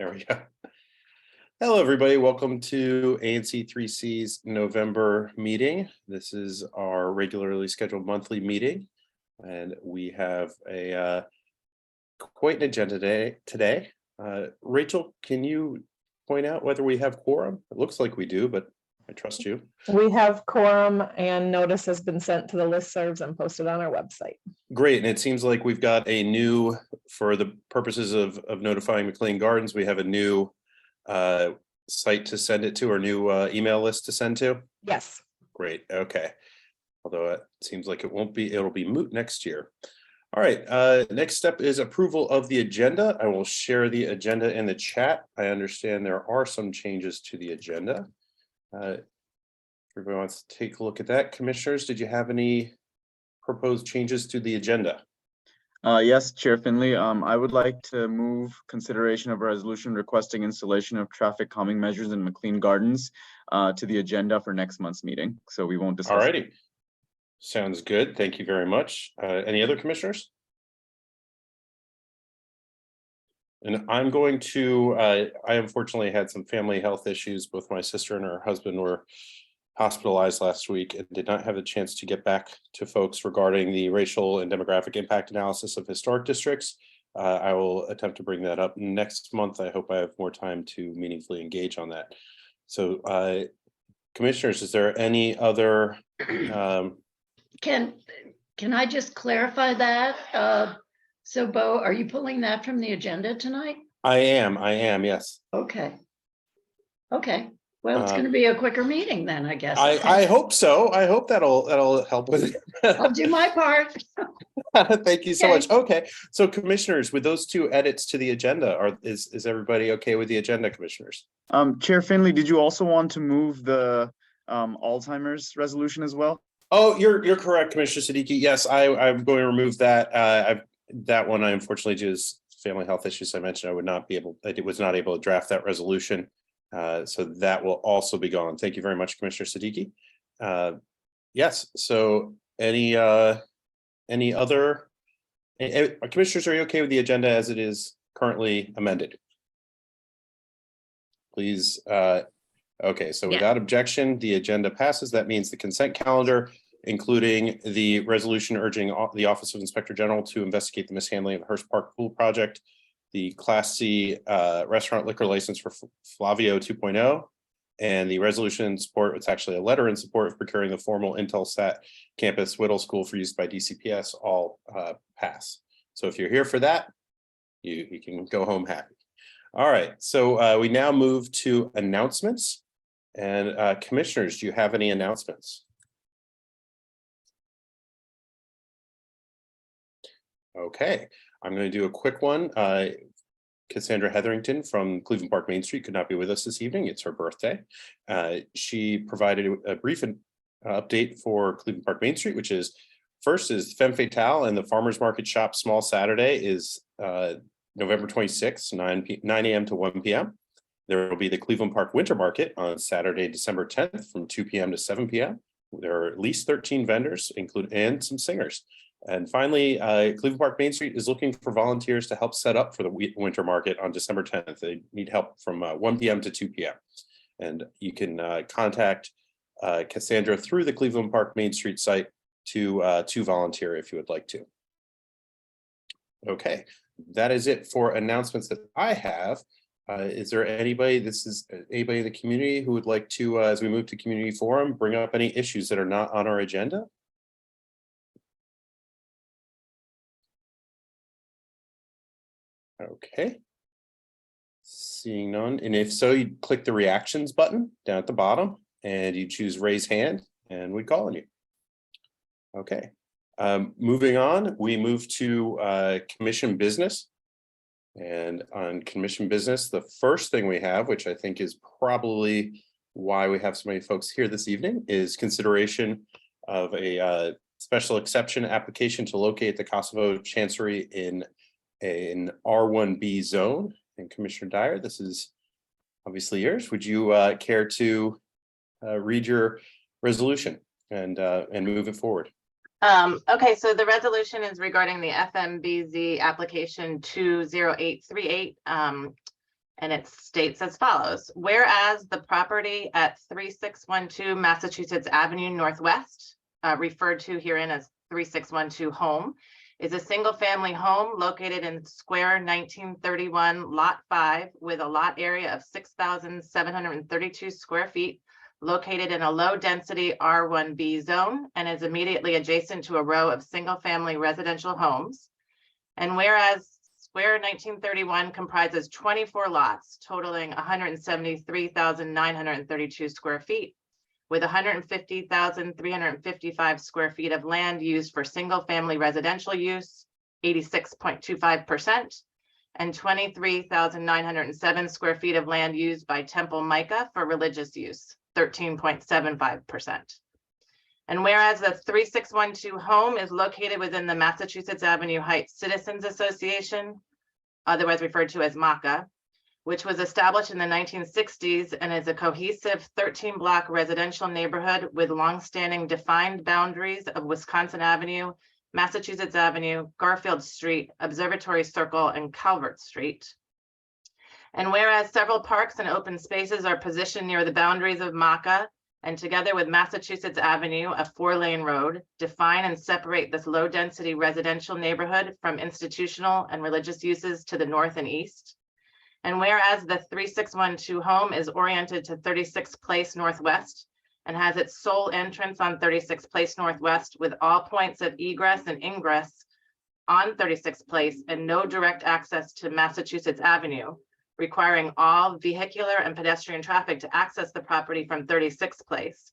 There we go. Hello, everybody. Welcome to ANC3C's November meeting. This is our regularly scheduled monthly meeting, and we have a quite an agenda today. Rachel, can you point out whether we have quorum? It looks like we do, but I trust you. We have quorum and notice has been sent to the listservs and posted on our website. Great, and it seems like we've got a new, for the purposes of notifying McLean Gardens, we have a new site to send it to, or new email list to send to? Yes. Great, okay. Although it seems like it'll be moot next year. All right, next step is approval of the agenda. I will share the agenda in the chat. I understand there are some changes to the agenda. Everybody wants to take a look at that. Commissioners, did you have any proposed changes to the agenda? Yes, Chair Finley. I would like to move consideration of a resolution requesting installation of traffic calming measures in McLean Gardens to the agenda for next month's meeting. So we won't discuss. All righty. Sounds good. Thank you very much. Any other commissioners? And I'm going to, I unfortunately had some family health issues. Both my sister and her husband were hospitalized last week and did not have a chance to get back to folks regarding the racial and demographic impact analysis of historic districts. I will attempt to bring that up next month. I hope I have more time to meaningfully engage on that. So commissioners, is there any other? Can I just clarify that? So Bo, are you pulling that from the agenda tonight? I am, yes. Okay. Well, it's going to be a quicker meeting then, I guess. I hope so. I hope that'll help with it. I'll do my part. Thank you so much. Okay, so commissioners, with those two edits to the agenda, is everybody okay with the agenda, commissioners? Chair Finley, did you also want to move the Alzheimer's resolution as well? Oh, you're correct, Commissioner Siddiqui. Yes, I'm going to remove that. That one, I unfortunately, due to family health issues I mentioned, I was not able to draft that resolution. So that will also be gone. Thank you very much, Commissioner Siddiqui. Yes. So any other commissioners, are you okay with the agenda as it is currently amended? Please. Okay. So without objection, the agenda passes. That means the consent calendar, including the resolution urging the Office of Inspector General to investigate the mishandling of the Hearst Park Pool project, the Class C restaurant liquor license for Flavio 2.0, and the resolution in support, it's actually a letter in support of procuring the formal Intelsat campus Whittle School for use by DCPS, all pass. So if you're here for that, you can go home happy. All right, so we now move to announcements. And commissioners, do you have any announcements? Okay, I'm going to do a quick one. Cassandra Hetherington from Cleveland Park Main Street could not be with us this evening. It's her birthday. She provided a brief update for Cleveland Park Main Street, which is first is Femme Fatale and the Farmers Market Shop Small Saturday is November 26th, 9 a.m. to 1 p.m. There will be the Cleveland Park Winter Market on Saturday, December 10th from 2 p.m. to 7 p.m. There are at least 13 vendors, and some singers. And finally, Cleveland Park Main Street is looking for volunteers to help set up for the winter market on December 10th. They need help from 1 p.m. to 2 p.m. And you can contact Cassandra through the Cleveland Park Main Street site to volunteer if you would like to. Okay, that is it for announcements that I have. Is there anybody in the community who would like to, as we move to community forum, bring up any issues that are not on our agenda? Okay. Seeing none, and if so, you click the reactions button down at the bottom and you choose raise hand and we call on you. Okay. Moving on, we move to commission business. And on commission business, the first thing we have, which I think is probably why we have so many folks here this evening, is consideration of a special exception application to locate the Kosovo Chancery in an R1B zone. And Commissioner Dyer, this is obviously yours. Would you care to read your resolution and move it forward? Okay, so the resolution is regarding the FMBZ application 20838. And it states as follows: whereas the property at 3612 Massachusetts Avenue Northwest, referred to herein as 3612 Home, is a single-family home located in Square 1931, Lot 5, with a lot area of 6,732 square feet, located in a low-density R1B zone, and is immediately adjacent to a row of single-family residential homes. And whereas Square 1931 comprises 24 lots totaling 173,932 square feet, with 150,355 square feet of land used for single-family residential use, 86.25%, and 23,907 square feet of land used by Temple Micah for religious use, 13.75%. And whereas the 3612 home is located within the Massachusetts Avenue Heights Citizens Association, otherwise referred to as MACA, which was established in the 1960s and is a cohesive 13-block residential neighborhood with longstanding defined boundaries of Wisconsin Avenue, Massachusetts Avenue, Garfield Street, Observatory Circle, and Calvert Street. And whereas several parks and open spaces are positioned near the boundaries of MACA, and together with Massachusetts Avenue, a 4-lane road, define and separate this low-density residential neighborhood from institutional and religious uses to the north and east. And whereas the 3612 home is oriented to 36th Place Northwest and has its sole entrance on 36th Place Northwest with all points of egress and ingress on 36th Place and no direct access to Massachusetts Avenue, requiring all vehicular and pedestrian traffic to access the property from 36th Place.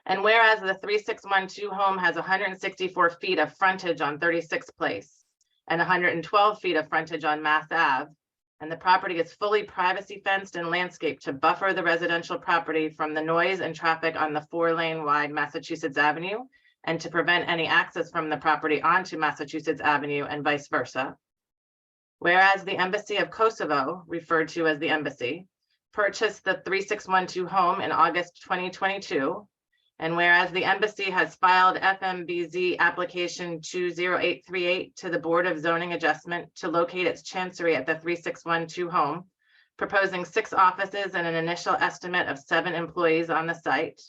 And whereas the 3612 home has 164 feet of frontage on 36th Place and 112 feet of frontage on Mass Ave, and the property is fully privacy fenced and landscaped to buffer the residential property from the noise and traffic on the 4-lane wide Massachusetts Avenue, and to prevent any access from the property onto Massachusetts Avenue and vice versa. Whereas the Embassy of Kosovo, referred to as the Embassy, purchased the 3612 home in August 2022, and whereas the Embassy has filed FMBZ application 20838 to the Board of Zoning Adjustment to locate its chancery at the 3612 home, proposing 6 offices and an initial estimate of 7 employees on the site.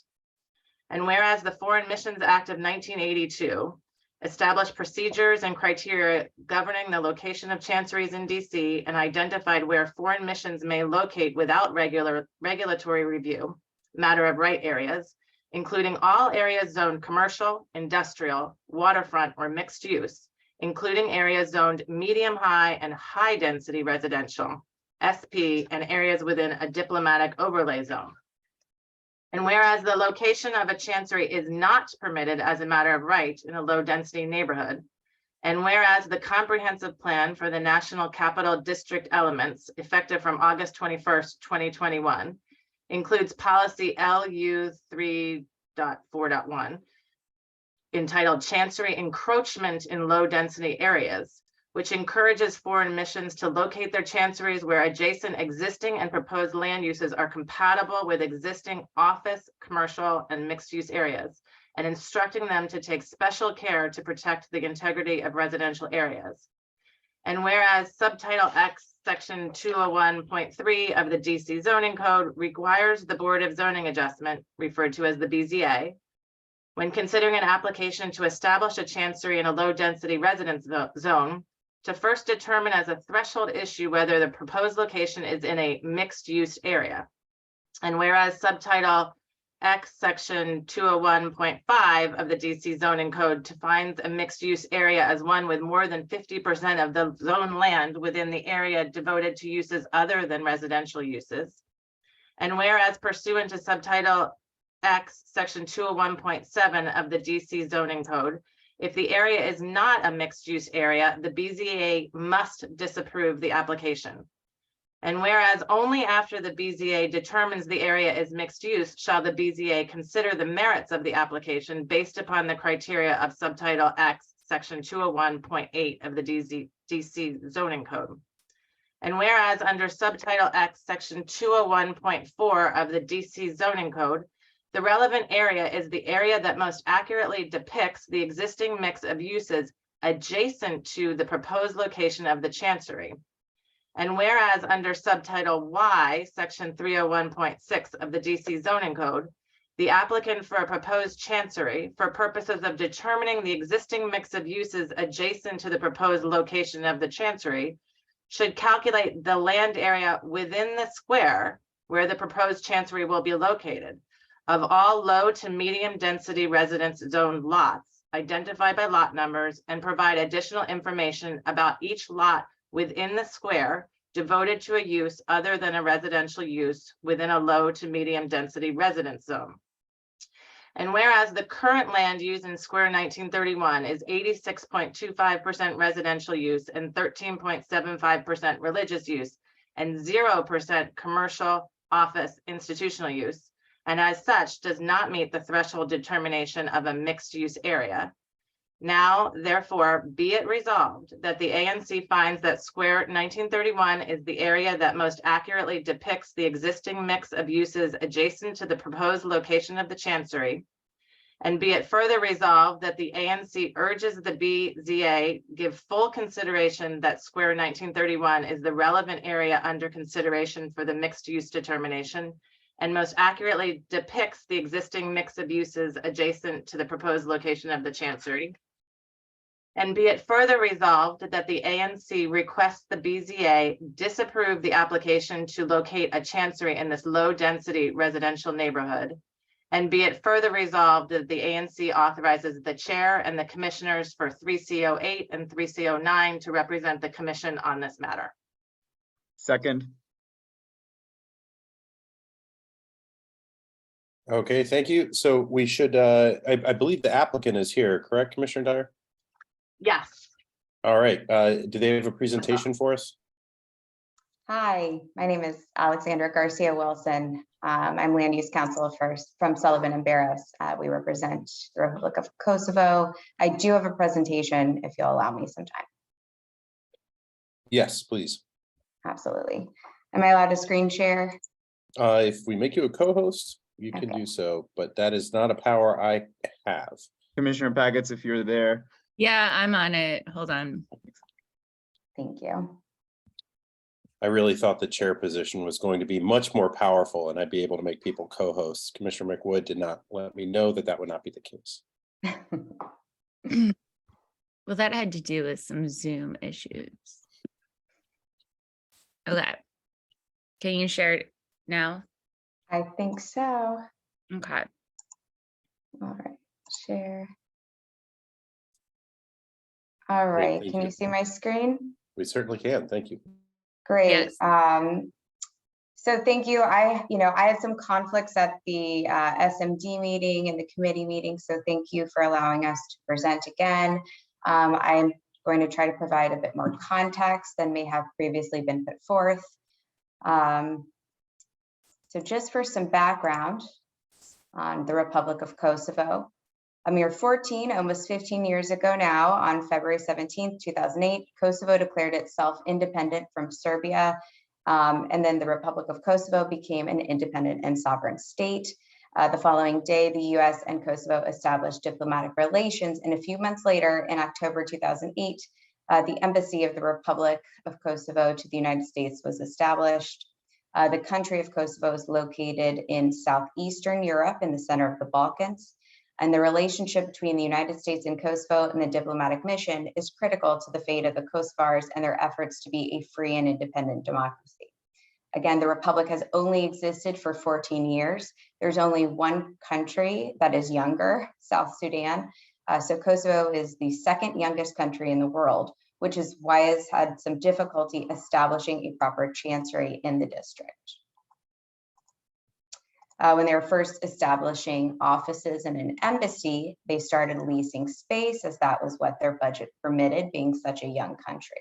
And whereas the Foreign Missions Act of 1982 established procedures and criteria governing the location of chanceries in DC and identified where foreign missions may locate without regulatory review, matter of right areas, including all areas zoned commercial, industrial, waterfront, or mixed use, including areas zoned medium high and high density residential, SP, and areas within a diplomatic overlay zone. And whereas the location of a chancery is not permitted as a matter of right in a low density neighborhood, and whereas the comprehensive plan for the National Capital District elements effective from August 21st, 2021, includes policy LU 3.4.1 entitled Chancery Encroachment in Low Density Areas, which encourages foreign missions to locate their chanceries where adjacent existing and proposed land uses are compatible with existing office, commercial, and mixed use areas, and instructing them to take special care to protect the integrity of residential areas. And whereas subtitle X, section 201.3 of the DC zoning code requires the Board of Zoning Adjustment, referred to as the BZA, when considering an application to establish a chancery in a low density residence zone, to first determine as a threshold issue whether the proposed location is in a mixed use area. And whereas subtitle X, section 201.5 of the DC zoning code defines a mixed use area as one with more than 50% of the zone land within the area devoted to uses other than residential uses. And whereas pursuant to subtitle X, section 201.7 of the DC zoning code, if the area is not a mixed use area, the BZA must disapprove the application. And whereas only after the BZA determines the area is mixed use shall the BZA consider the merits of the application based upon the criteria of subtitle X, section 201.8 of the DC zoning code. And whereas under subtitle X, section 201.4 of the DC zoning code, the relevant area is the area that most accurately depicts the existing mix of uses adjacent to the proposed location of the chancery. And whereas under subtitle Y, section 301.6 of the DC zoning code, the applicant for a proposed chancery for purposes of determining the existing mix of uses adjacent to the proposed location of the chancery should calculate the land area within the square where the proposed chancery will be located of all low to medium density residence zone lots identified by lot numbers and provide additional information about each lot within the square devoted to a use other than a residential use within a low to medium density residence zone. And whereas the current land use in Square 1931 is 86.25% residential use and 13.75% religious use and 0% commercial, office, institutional use, and as such does not meet the threshold determination of a mixed use area. Now, therefore, be it resolved that the ANC finds that Square 1931 is the area that most accurately depicts the existing mix of uses adjacent to the proposed location of the chancery. And be it further resolved that the ANC urges the BZA give full consideration that Square 1931 is the relevant area under consideration for the mixed use determination and most accurately depicts the existing mix of uses adjacent to the proposed location of the chancery. And be it further resolved that the ANC requests the BZA disapprove the application to locate a chancery in this low density residential neighborhood. And be it further resolved that the ANC authorizes the chair and the commissioners for 3C08 and 3C09 to represent the commission on this matter. Second. Okay, thank you. So we should, I believe the applicant is here, correct, Commissioner Dyer? Yes. All right, do they have a presentation for us? Hi, my name is Alexandra Garcia Wilson. I'm Land Use Counsel from Sullivan and Barros. We represent the Republic of Kosovo. I do have a presentation if you'll allow me some time. Yes, please. Absolutely. Am I allowed to screen share? If we make you a co-host, you can Okay. do so, but that is not a power I have. Commissioner Paggets, if you're there. Yeah, I'm on it. Hold on. Thank you. I really thought the chair position was going to be much more powerful and I'd be able to make people co-hosts. Commissioner McWood did not let me know that that would not be the case. Well, that had to do with some Zoom issues. Okay. Can you share it now? I think so. Okay. All right, share. All right, thank can you. you see my screen? We certainly can. Thank you. Great. Yes. So thank you. I had some conflicts at the SMD meeting and the committee meeting. So thank you for allowing us to present again. I'm going to try to provide a bit more context than may have previously been put forth. So just for some background on the Republic of Kosovo, a mere 14, almost 15 years ago now, on February 17th, 2008, Kosovo declared itself independent from Serbia. And then the Republic of Kosovo became an independent and sovereign state. The following day, the US and Kosovo established diplomatic relations. And a few months later, in October 2008, the embassy of the Republic of Kosovo to the United States was established. The country of Kosovo is located in southeastern Europe in the center of the Balkans. And the relationship between the United States and Kosovo and the diplomatic mission is critical to the fate of the Kosovars and their efforts to be a free and independent democracy. Again, the Republic has only existed for 14 years. There's only one country that is younger, South Sudan. So Kosovo is the second youngest country in the world, which is why it's had some difficulty establishing a proper chancery in the district. When they were first establishing offices in an embassy, they started leasing space as that was what their budget permitted, being such a young country.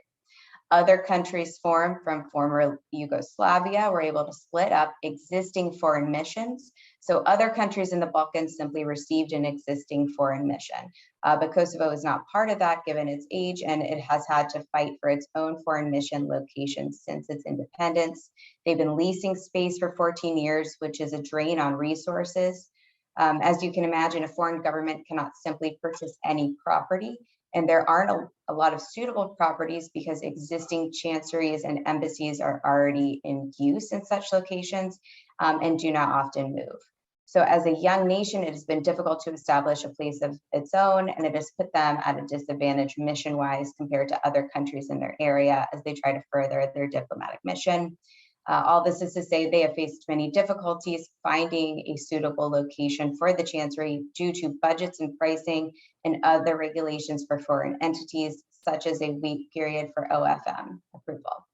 Other countries formed from former Yugoslavia were able to split up existing foreign missions. So other countries in the Balkans simply received an existing foreign mission. But Kosovo is not part of that given its age, and it has had to fight for its own foreign mission location since its independence. They've been leasing space for 14 years, which is a drain on resources. As you can imagine, a foreign government cannot simply purchase any property. And there aren't a lot of suitable properties because existing chanceries and embassies are already in use in such locations and do not often move. So as a young nation, it has been difficult to establish a place of its own, and it has put them at a disadvantage mission-wise compared to other countries in their area as they try to further their diplomatic mission. All this is to say they have faced many difficulties finding a suitable location for the chancery due to budgets and pricing and other regulations for foreign entities, such as a wait period for OFM approval.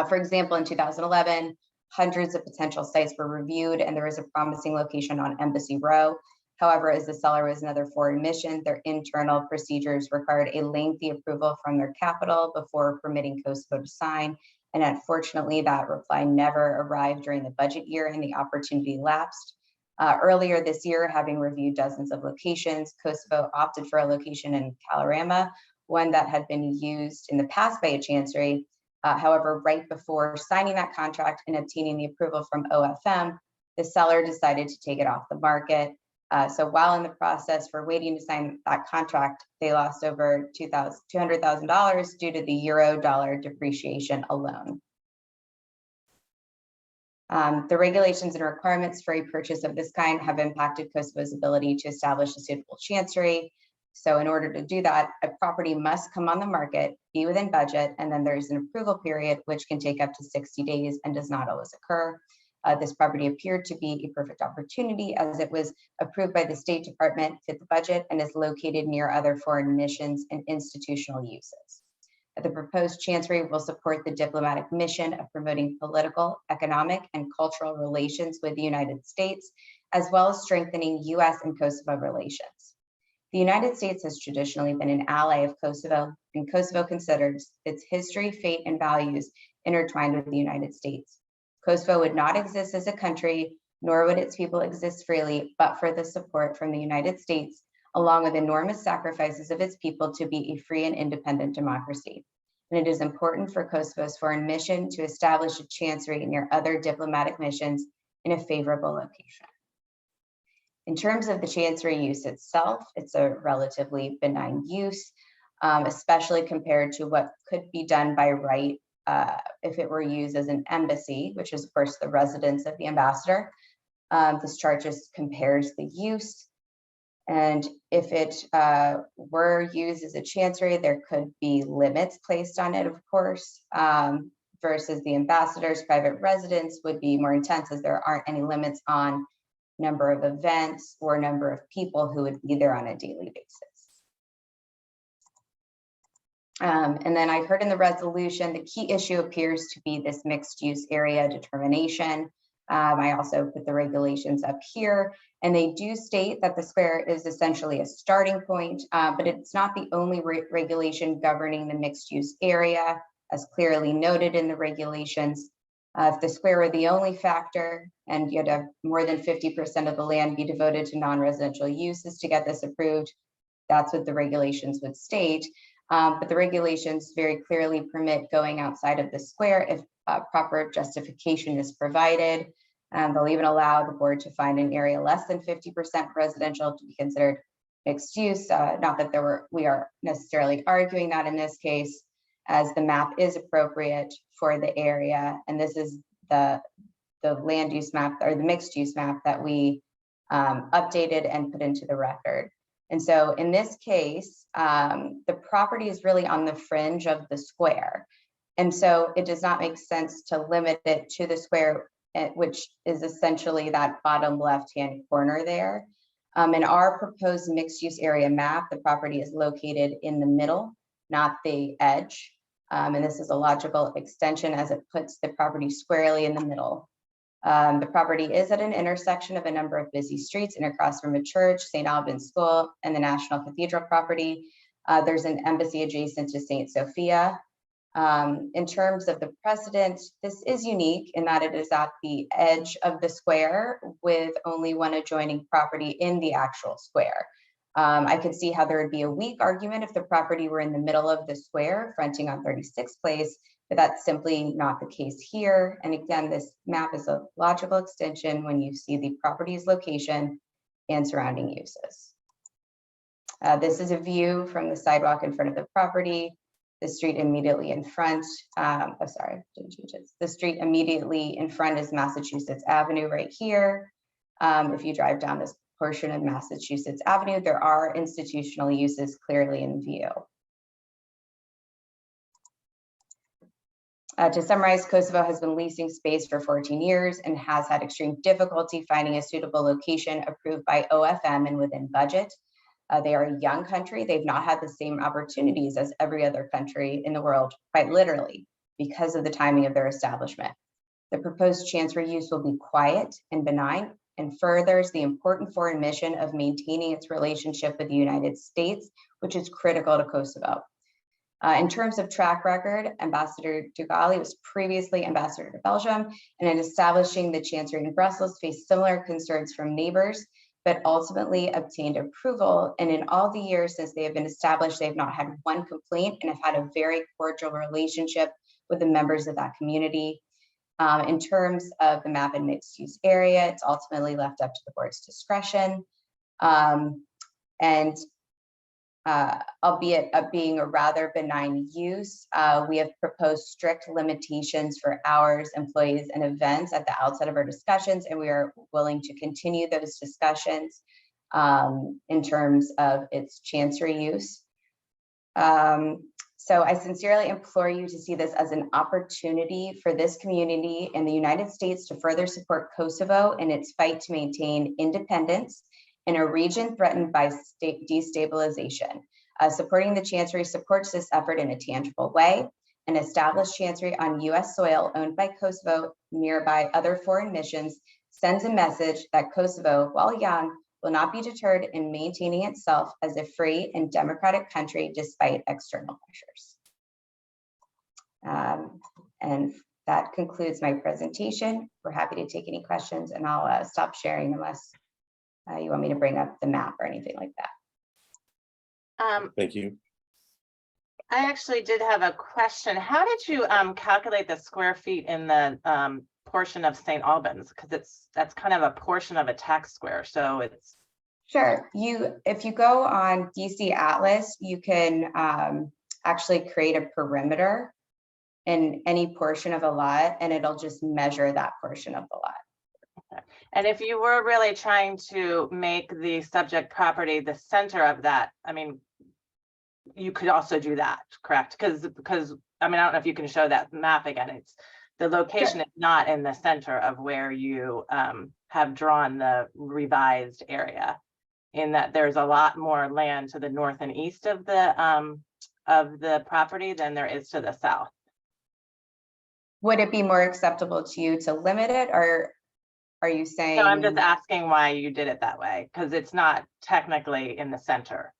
For example, in 2011, hundreds of potential sites were reviewed and there was a promising location on Embassy Row. However, as the seller was another foreign mission, their internal procedures required a lengthy approval from their capital before permitting Kosovo to sign. And unfortunately, that reply never arrived during the budget year and the opportunity lapsed. Earlier this year, having reviewed dozens of locations, Kosovo opted for a location in Kalorama, one that had been used in the past by a chancery. However, right before signing that contract and obtaining the approval from OFM, the seller decided to take it off the market. So while in the process for waiting to sign that contract, they lost over $200,000 due to the euro-dollar depreciation alone. The regulations and requirements for a purchase of this kind have impacted Kosovo's ability to establish a suitable chancery. So in order to do that, a property must come on the market, be within budget, and then there's an approval period, which can take up to 60 days and does not always occur. This property appeared to be a perfect opportunity as it was approved by the State Department, fit the budget, and is located near other foreign missions and institutional uses. The proposed chancery will support the diplomatic mission of promoting political, economic, and cultural relations with the United States, as well as strengthening US and Kosovo relations. The United States has traditionally been an ally of Kosovo, and Kosovo considers its history, fate, and values intertwined with the United States. Kosovo would not exist as a country, nor would its people exist freely, but for the support from the United States, along with enormous sacrifices of its people to be a free and independent democracy. And it is important for Kosovo's foreign mission to establish a chancery near other diplomatic missions in a favorable location. In terms of the chancery use itself, it's a relatively benign use, especially compared to what could be done by right if it were used as an embassy, which is of course the residence of the ambassador. This chart just compares the use. And if it were used as a chancery, there could be limits placed on it, of course, versus the ambassador's private residence would be more intense as there aren't any limits on number of events or number of people who would be there on a daily basis. And then I heard in the resolution, the key issue appears to be this mixed use area determination. I also put the regulations up here, and they do state that the square is essentially a starting point, but it's not the only regulation governing the mixed use area, as clearly noted in the regulations. If the square were the only factor and you had to have more than 50% of the land be devoted to non-residential uses to get this approved, that's what the regulations would state. But the regulations very clearly permit going outside of the square if proper justification is provided. They'll even allow the board to find an area less than 50% residential to be considered mixed use. Not that we are necessarily arguing that in this case, as the map is appropriate for the area. And this is the land use map or the mixed use map that we updated and put into the record. And so in this case, the property is really on the fringe of the square. And so it does not make sense to limit it to the square, which is essentially that bottom left-hand corner there. In our proposed mixed use area map, the property is located in the middle, not the edge. And this is a logical extension as it puts the property squarely in the middle. The property is at an intersection of a number of busy streets and across from a church, St. Albans School, and the National Cathedral property. There's an embassy adjacent to St. Sophia. In terms of the precedent, this is unique in that it is at the edge of the square with only one adjoining property in the actual square. I could see how there would be a weak argument if the property were in the middle of the square fronting on 36th Place, but that's simply not the case here. And again, this map is a logical extension when you see the property's location and surrounding uses. This is a view from the sidewalk in front of the property. The street immediately in front, the street immediately in front is Massachusetts Avenue right here. If you drive down this portion of Massachusetts Avenue, there are institutional uses clearly in view. To summarize, Kosovo has been leasing space for 14 years and has had extreme difficulty finding a suitable location approved by OFM and within budget. They are a young country. They've not had the same opportunities as every other country in the world, quite literally, because of the timing of their establishment. The proposed chancery use will be quiet and benign and furthers the important foreign mission of maintaining its relationship with the United States, which is critical to Kosovo. In terms of track record, Ambassador Dugali was previously ambassador to Belgium, and in establishing the chancery in Brussels faced similar concerns from neighbors, but ultimately obtained approval. And in all the years since they have been established, they have not had one complaint and have had a very cordial relationship with the members of that community. In terms of the map and mixed use area, it's ultimately left up to the board's discretion. Albeit being a rather benign use, we have proposed strict limitations for hours, employees, and events at the outset of our discussions, and we are willing to continue those discussions in terms of its chancery use. So I sincerely implore you to see this as an opportunity for this community in the United States to further support Kosovo in its fight to maintain independence in a region threatened by destabilization. Supporting the Chancery supports this effort in a tangible way. An established Chancery on US soil owned by Kosovo, nearby other foreign missions, sends a message that Kosovo, while young, will not be deterred in maintaining itself as a free and democratic country despite external pressures. And that concludes my presentation. We're happy to take any questions, and I'll stop sharing unless you want me to bring up the map or anything like that. Thank you. I actually did have a question. How did you calculate the square feet in the portion of St. Albans? Because that's kind of a portion of a tax square, so it's. Sure. If you go on DC Atlas, you can actually create a perimeter in any portion of a lot, and it'll just measure that portion of the lot. Okay. And if you were really trying to make the subject property the center of that, I mean, you could also do that, correct? Because I mean, I don't know if you can show that map again. It's the location is not in the center of where you have drawn the revised area, in that there's a lot more land to the north and east of the property than there is to the south. Would it be more acceptable to you to limit it, or are you saying? No, I'm just asking why you did it that way, because it's not technically in the center.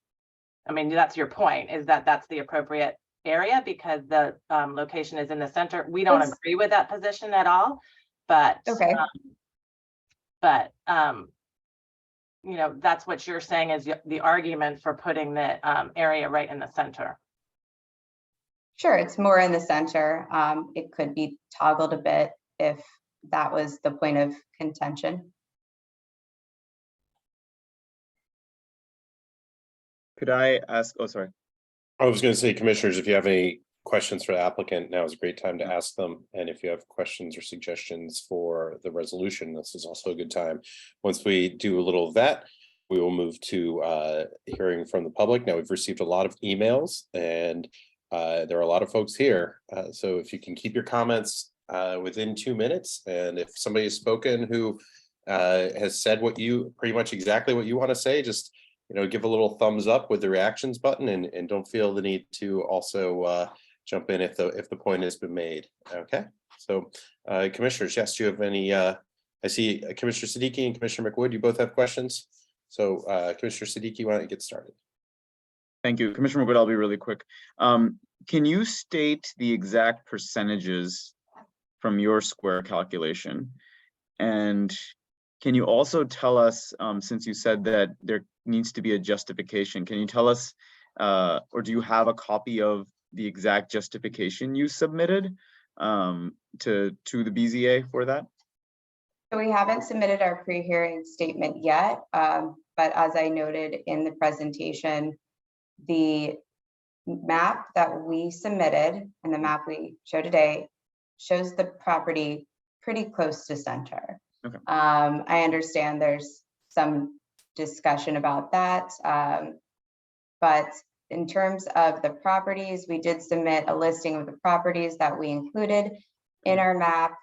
I mean, that's your point, is that that's the appropriate area because the location is in the center. We don't agree with that position at all, but okay. You know, that's what you're saying is the argument for putting the area right in the center. Sure, it's more in the center. It could be toggled a bit if that was the point of contention. Could I ask, oh, sorry. I was going to say, commissioners, if you have any questions for the applicant, now is a great time to ask them. And if you have questions or suggestions for the resolution, this is also a good time. Once we do a little of that, we will move to hearing from the public. Now, we've received a lot of emails, and there are a lot of folks here. So if you can keep your comments within 2 minutes, and if somebody has spoken who has said what you pretty much exactly what you want to say, just give a little thumbs up with the reactions button, and don't feel the need to also jump in if the point has been made. Okay, so commissioners, yes, do you have any? I see Commissioner Siddiqui and Commissioner McWood, you both have questions. So Commissioner Siddiqui, why don't you get started? Thank you, Commissioner McWood. I'll be really quick. Can you state the exact percentages from your square calculation? And can you also tell us, since you said that there needs to be a justification, can you tell us, or do you have a copy of the exact justification you submitted to the BZA for that? So we haven't submitted our pre-hearing statement yet, but as I noted in the presentation, the map that we submitted and the map we show today shows the property pretty close to center. Okay. I understand there's some discussion about that, but in terms of the properties, we did submit a listing of the properties that we included in our map.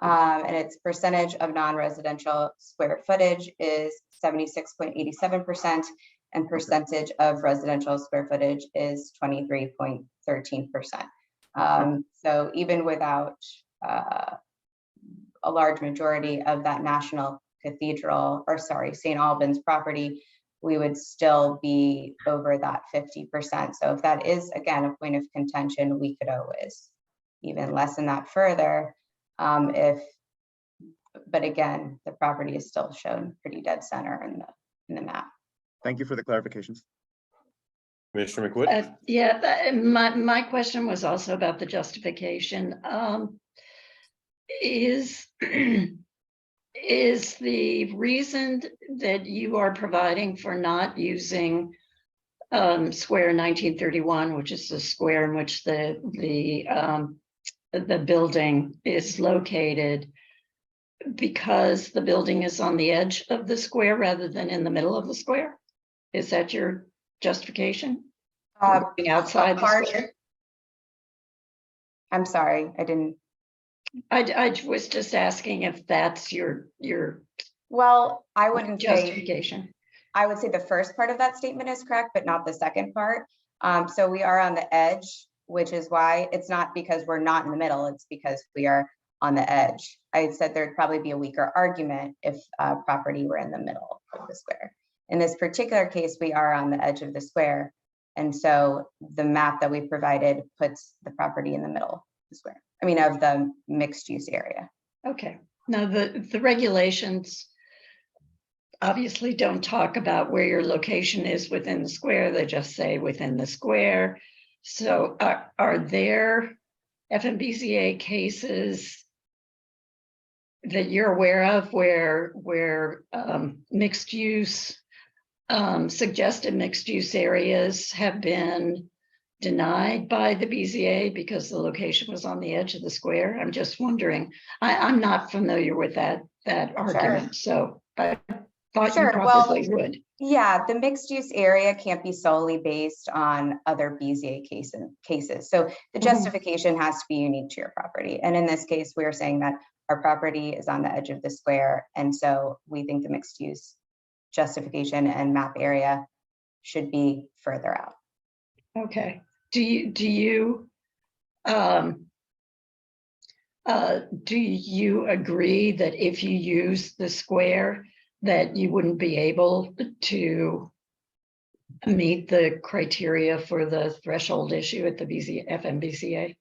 And its percentage of non-residential square footage is 76.87%, and percentage of residential square footage is 23.13%. So even without a large majority of that National Cathedral, or sorry, St. Albans property, we would still be over that 50%. So if that is, again, a point of contention, we could always even lessen that further. But again, the property is still shown pretty dead center in the map. Thank you for the clarifications. Commissioner McWood? Yeah, my question was also about the justification. Is the reason that you are providing for not using square 1931, which is the square in which the building is located, because the building is on the edge of the square rather than in the middle of the square? Is that your justification? Moving outside the square? I'm sorry, I didn't. I was just asking if that's your Well, I wouldn't say, justification. I would say the first part of that statement is correct, but not the second part. So we are on the edge, which is why it's not because we're not in the middle, it's because we are on the edge. I said there'd probably be a weaker argument if property were in the middle of the square. In this particular case, we are on the edge of the square. And so the map that we provided puts the property in the middle of the square, I mean, of the mixed use area. Okay, now the regulations obviously don't talk about where your location is within the square, they just say within the square. So are there FMBCA cases that you're aware of where mixed use, suggested mixed use areas have been denied by the BZA because the location was on the edge of the square? I'm just wondering. I'm not familiar with that argument, so I thought you probably would. Yeah, the mixed use area can't be solely based on other BZA cases. So the justification has to be unique to your property. And in this case, we're saying that our property is on the edge of the square. And so we think the mixed use justification and map area should be further out. Okay. Do you agree that if you use the square, that you wouldn't be able to meet the criteria for the threshold issue at the FMBCA?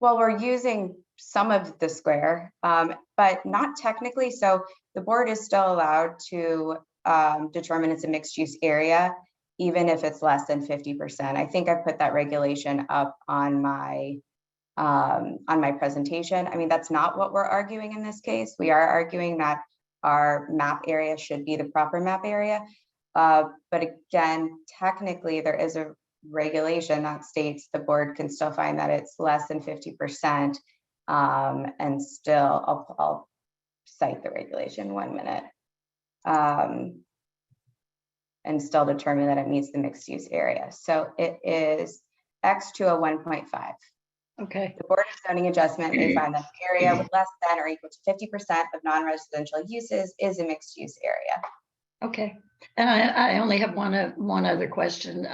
Well, we're using some of the square, but not technically. So the board is still allowed to determine it's a mixed use area, even if it's less than 50%. I think I put that regulation up on my presentation. I mean, that's not what we're arguing in this case. We are arguing that our map area should be the proper map area. But again, technically there is a regulation that states the board can still find that it's less than 50%. And still, I'll cite the regulation 1 minute. And still determine that it meets the mixed use area. So it is X201.5. Okay. The Board of Zoning Adjustment may find that the area with less than or equal to 50% of non-residential uses is a mixed use area. Okay, and I only have one other question.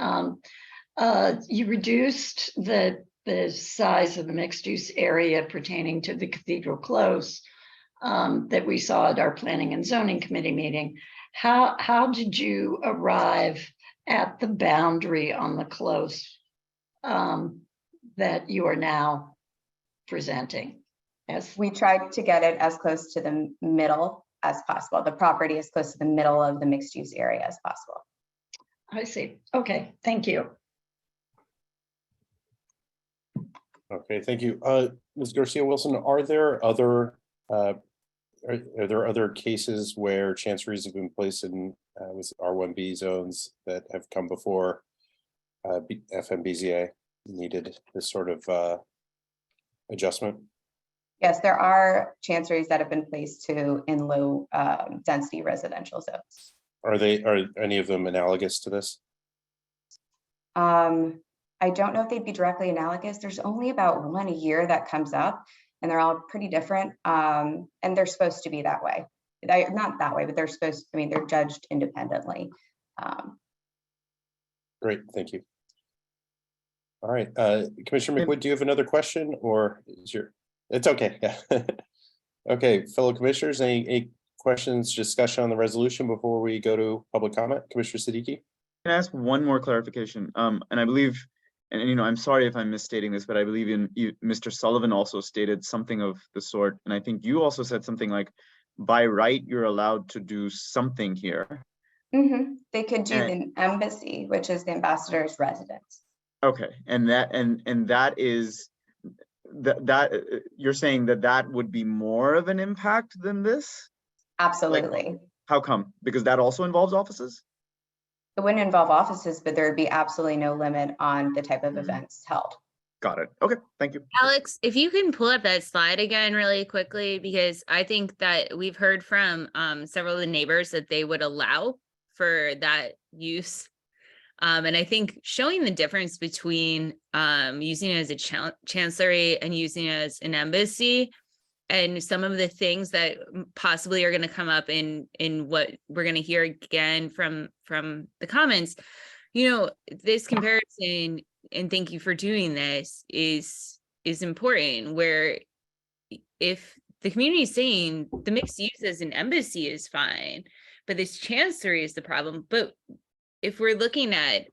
You reduced the size of the mixed use area pertaining to the Cathedral Close that we saw at our Planning and Zoning Committee meeting. How did you arrive at the boundary on the close that you are now presenting? As we tried to get it as close to the middle as possible, the property as close to the middle of the mixed use area as possible. I see. Okay, thank you. Okay, thank you. Ms. Garcia Wilson, are there other are there other cases where chanceries have been placed in with R1B zones that have come before FMBZA needed this sort of adjustment? Yes, there are chanceries that have been placed to in low density residential zones. Are any of them analogous to this? I don't know if they'd be directly analogous. There's only about one a year that comes up, and they're all pretty different. And they're supposed to be that way. Not that way, but they're supposed, I mean, they're judged independently. Great, thank you. All right, Commissioner And- McWood, do you have another question, or is your? It's okay. Yeah. Okay, fellow commissioners, any questions, discussion on the resolution before we go to public comment? Commissioner Siddiqui? Can I ask one more clarification? And I believe, and you know, I'm sorry if I'm misstating this, but I believe Mr. Sullivan also stated something of the sort. And I think you also said something like, by right, you're allowed to do something here. They could do the embassy, which is the ambassador's residence. Okay, and that is, that you're saying that would be more of an impact than this? Absolutely. How come? Because that also involves offices? It wouldn't involve offices, but there would be absolutely no limit on the type of events held. Got it. Okay, thank you. Alex, if you can pull up that slide again really quickly, because I think that we've heard from several of the neighbors that they would allow for that use. And I think showing the difference between using it as a chancellery and using it as an embassy, and some of the things that possibly are going to come up in what we're going to hear again from the comments, you know, this comparison, and thank you for doing this, is important, where if the community is saying the mixed use as an embassy is fine, but this chancery is the problem. But if we're looking at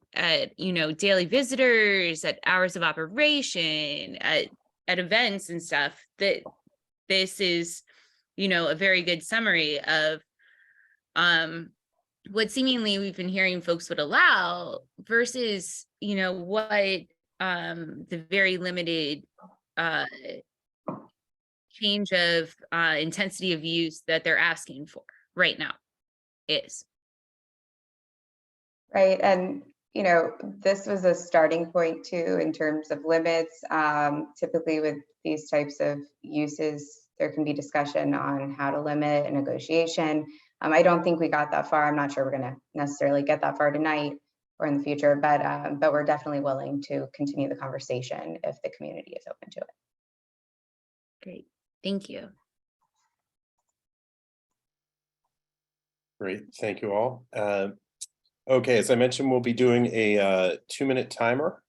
you know, daily visitors, at hours of operation, at events and stuff, that this is, you know, a very good summary of what seemingly we've been hearing folks would allow versus, you know, what the very limited change of intensity of use that they're asking for right now is. Right, and you know, this was a starting point too in terms of limits. Typically with these types of uses, there can be discussion on how to limit a negotiation. I don't think we got that far. I'm not sure we're going to necessarily get that far tonight or in the future, but we're definitely willing to continue the conversation if the community is open to it. Great, thank you. Great, thank you all. Okay, as I mentioned, we'll be doing a 2-minute timer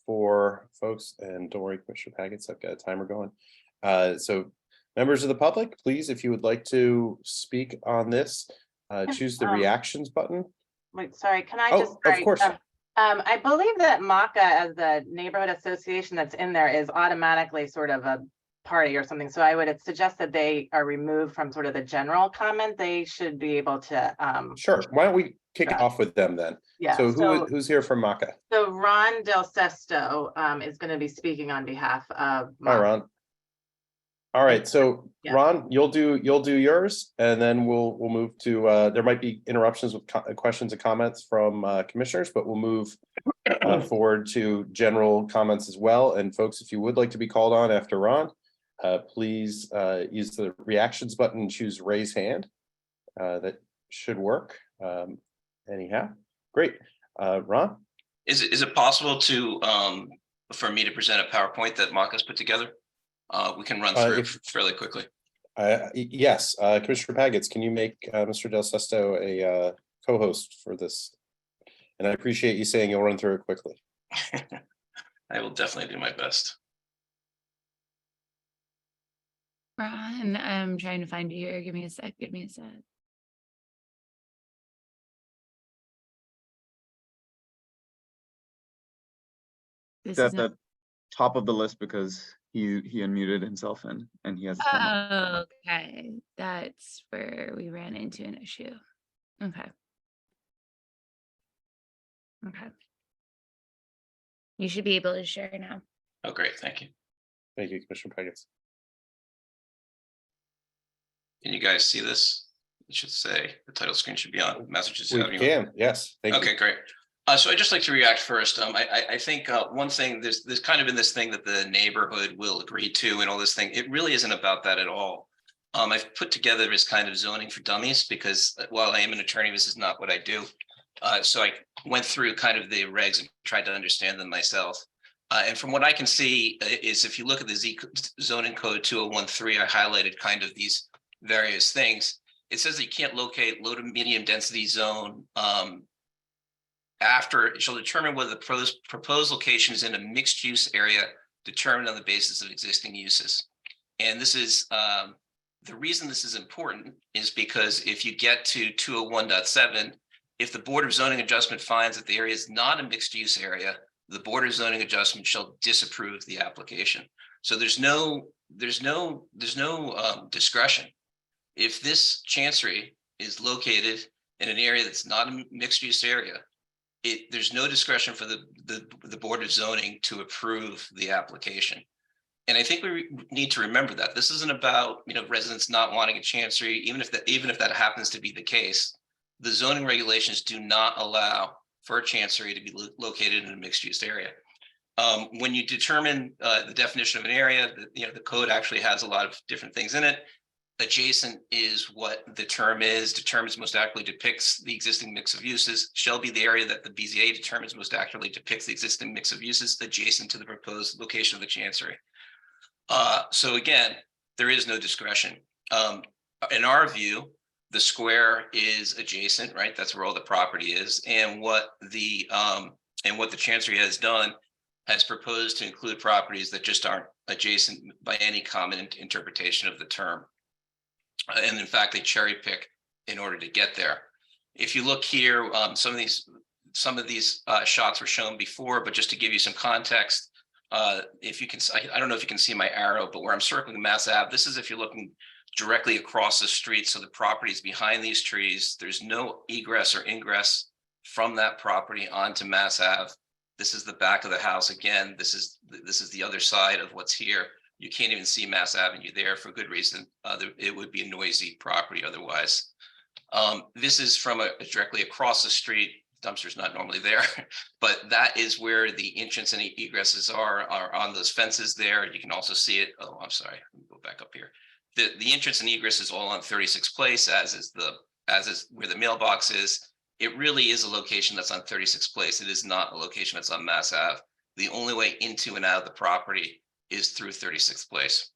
for folks, and don't worry, Commissioner Pagets, I've got a timer going. So members of the public, please, if you would like to speak on this, choose the reactions button. Wait, sorry, can I Oh, just? of course. I believe that MACA, as the neighborhood association that's in there, is automatically sort of a party or something. So I would suggest that they are removed from sort of the general comment. They should be able to. Sure, why don't we kick it off with them then? Yeah. So who's here from MACA? So Ron Del Sesto is going to be speaking on behalf of Hi, MACA. Ron. All right, so Yeah. Ron, you'll do yours, and then we'll move to. There might be interruptions with questions and comments from commissioners, but we'll move forward to general comments as well. And folks, if you would like to be called on after Ron, please use the reactions button and choose raise hand. That should work. Anyhow, great. Ron? Is it possible to for me to present a PowerPoint that Maka's put together? We can run through it fairly quickly. Yes, Commissioner Pagets, can you make Mr. Del Sesto a co-host for this? And I appreciate you saying you'll run through it quickly. I will definitely do my best. Ron, I'm trying to find you here. Give me a sec. Give me a sec. This That's is not- the top of the list because he unmuted himself and he has. Okay, that's where we ran into an issue. Okay. Okay. You should be able to share now. Oh, great. Thank you. Thank you, Commissioner Pagets. Can you guys see this? It should say, the title screen should be on Massachusetts We Avenue. can, yes, thank you. Okay, great. So I'd just like to react first. I think one thing, there's kind of been this thing that the neighborhood will agree to and all this thing. It really isn't about that at all. I've put together this kind of zoning for dummies because while I am an attorney, this is not what I do. So I went through kind of the regs and tried to understand them myself. And from what I can see is if you look at the zoning code 2013, I highlighted kind of these various things. It says that you can't locate low to medium density zone after it shall determine whether the proposed location is in a mixed use area determined on the basis of existing uses. And this is the reason this is important is because if you get to 201.7, if the Board of Zoning Adjustment finds that the area is not a mixed use area, the Board of Zoning Adjustment shall disapprove the application. So there's no discretion. If this chancery is located in an area that's not a mixed use area, there's no discretion for the Board of Zoning to approve the application. And I think we need to remember that this isn't about, residents not wanting a chancery, even if that happens to be the case. The zoning regulations do not allow for a chancery to be located in a mixed use area. When you determine the definition of an area, the code actually has a lot of different things in it. Adjacent is what the term is, determines most accurately depicts the existing mix of uses, shall be the area that the BZA determines most accurately depicts the existing mix of uses adjacent to the proposed location of the chancery. So again, there is no discretion. In our view, the square is adjacent, right? That's where all the property is. And what the chancery has done has proposed to include properties that just aren't adjacent by any common interpretation of the term. And in fact, they cherry pick in order to get there. If you look here, some of these shots were shown before, but just to give you some context, if you can, I don't know if you can see my arrow, but where I'm circling Mass Ave, this is if you're looking directly across the street. So the property is behind these trees. There's no egress or ingress from that property onto Mass Ave. This is the back of the house. Again, this is the other side of what's here. You can't even see Mass Avenue there for good reason. It would be a noisy property otherwise. This is from directly across the street. Dumpster's not normally there, but that is where the entrance and egresses are on those fences there. You can also see it. Oh, I'm sorry. Let me go back up here. The entrance and egress is all on 36th Place, as is where the mailbox is. It really is a location that's on 36th Place. It is not a location that's on Mass Ave. The only way into and out of the property is through 36th Place.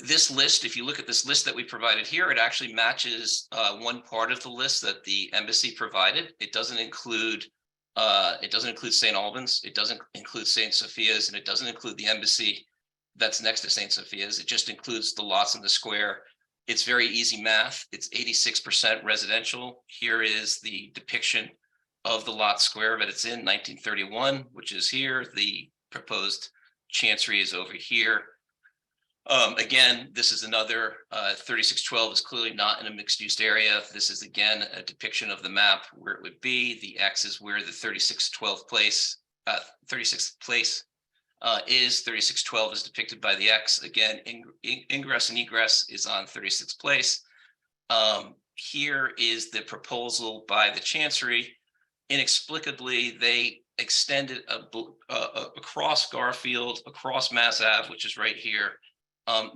This list, if you look at this list that we provided here, it actually matches one part of the list that the embassy provided. It doesn't include St. Albans, it doesn't include St. Sophia's, and it doesn't include the embassy that's next to St. Sophia's. It just includes the lots in the square. It's very easy math. It's 86% residential. Here is the depiction of the lot square that it's in, 1931, which is here. The proposed chancery is over here. Again, this is another 3612 is clearly not in a mixed use area. This is again a depiction of the map where it would be. The X is where the 36th place is. 3612 is depicted by the X. Again, ingress and egress is on 36th Place. Here is the proposal by the chancery. Inexplicably, they extended across Garfield, across Mass Ave, which is right here.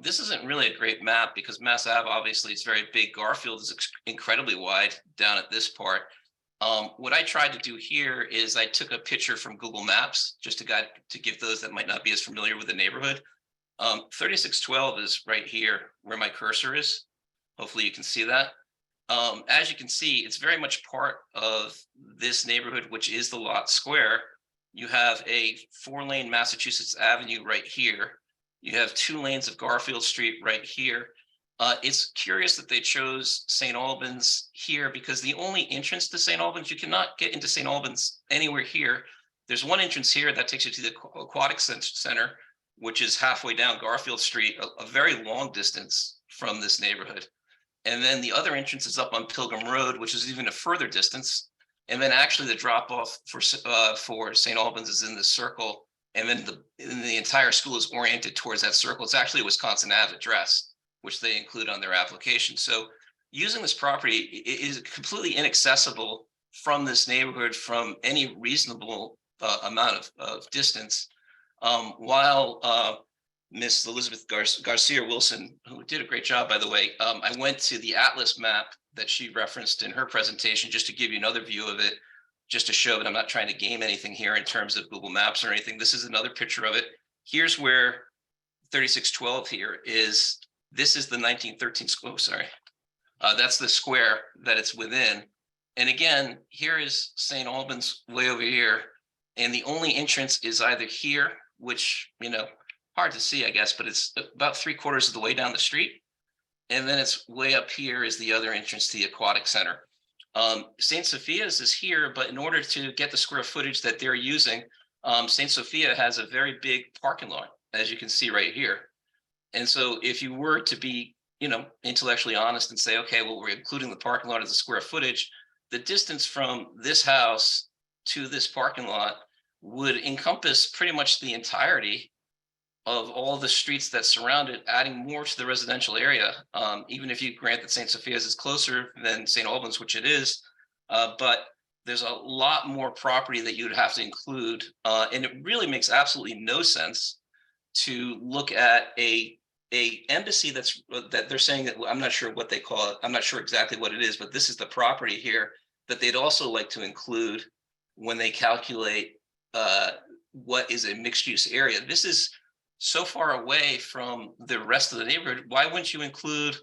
This isn't really a great map because Mass Ave obviously is very big. Garfield is incredibly wide down at this part. What I tried to do here is I took a picture from Google Maps just to give those that might not be as familiar with the neighborhood. 3612 is right here where my cursor is. Hopefully you can see that. As you can see, it's very much part of this neighborhood, which is the lot square. You have a 4-lane Massachusetts Avenue right here. You have 2 lanes of Garfield Street right here. It's curious that they chose St. Albans here because the only entrance to St. Albans, you cannot get into St. Albans anywhere here. There's one entrance here that takes you to the Aquatic Center, which is halfway down Garfield Street, a very long distance from this neighborhood. And then the other entrance is up on Pilgrim Road, which is even a further distance. And then actually the drop off for St. Albans is in this circle. And then the entire school is oriented towards that circle. It's actually a Wisconsin Ave address. which they include on their application. So using this property is completely inaccessible from this neighborhood from any reasonable amount of distance. While Miss Elizabeth Garcia Wilson, who did a great job, by the way, I went to the Atlas map that she referenced in her presentation just to give you another view of it, just to show that I'm not trying to game anything here in terms of Google Maps or anything. This is another picture of it. Here's where 3612 here is. This is the 1913 square. Sorry, that's the square that it's within. And again, here is St. Albans way over here, and the only entrance is either here, which, you know, hard to see, I guess, but it's about 3/4 of the way down the street. And then it's way up here is the other entrance to the aquatic center. St. Sophia's is here, but in order to get the square footage that they're using, St. Sophia has a very big parking lot, as you can see right here. And so if you were to be, you know, intellectually honest and say, okay, well, we're including the parking lot as a square footage, the distance from this house to this parking lot would encompass pretty much the entirety of all the streets that surround it, adding more to the residential area. Even if you grant that St. Sophia's is closer than St. Albans, which it is, but there's a lot more property that you would have to include. And it really makes absolutely no sense to look at a embassy that they're saying that, I'm not sure what they call it. I'm not sure exactly what it is, but this is the property here that they'd also like to include when they calculate what is a mixed use area. This is so far away from the rest of the neighborhood. Why wouldn't you include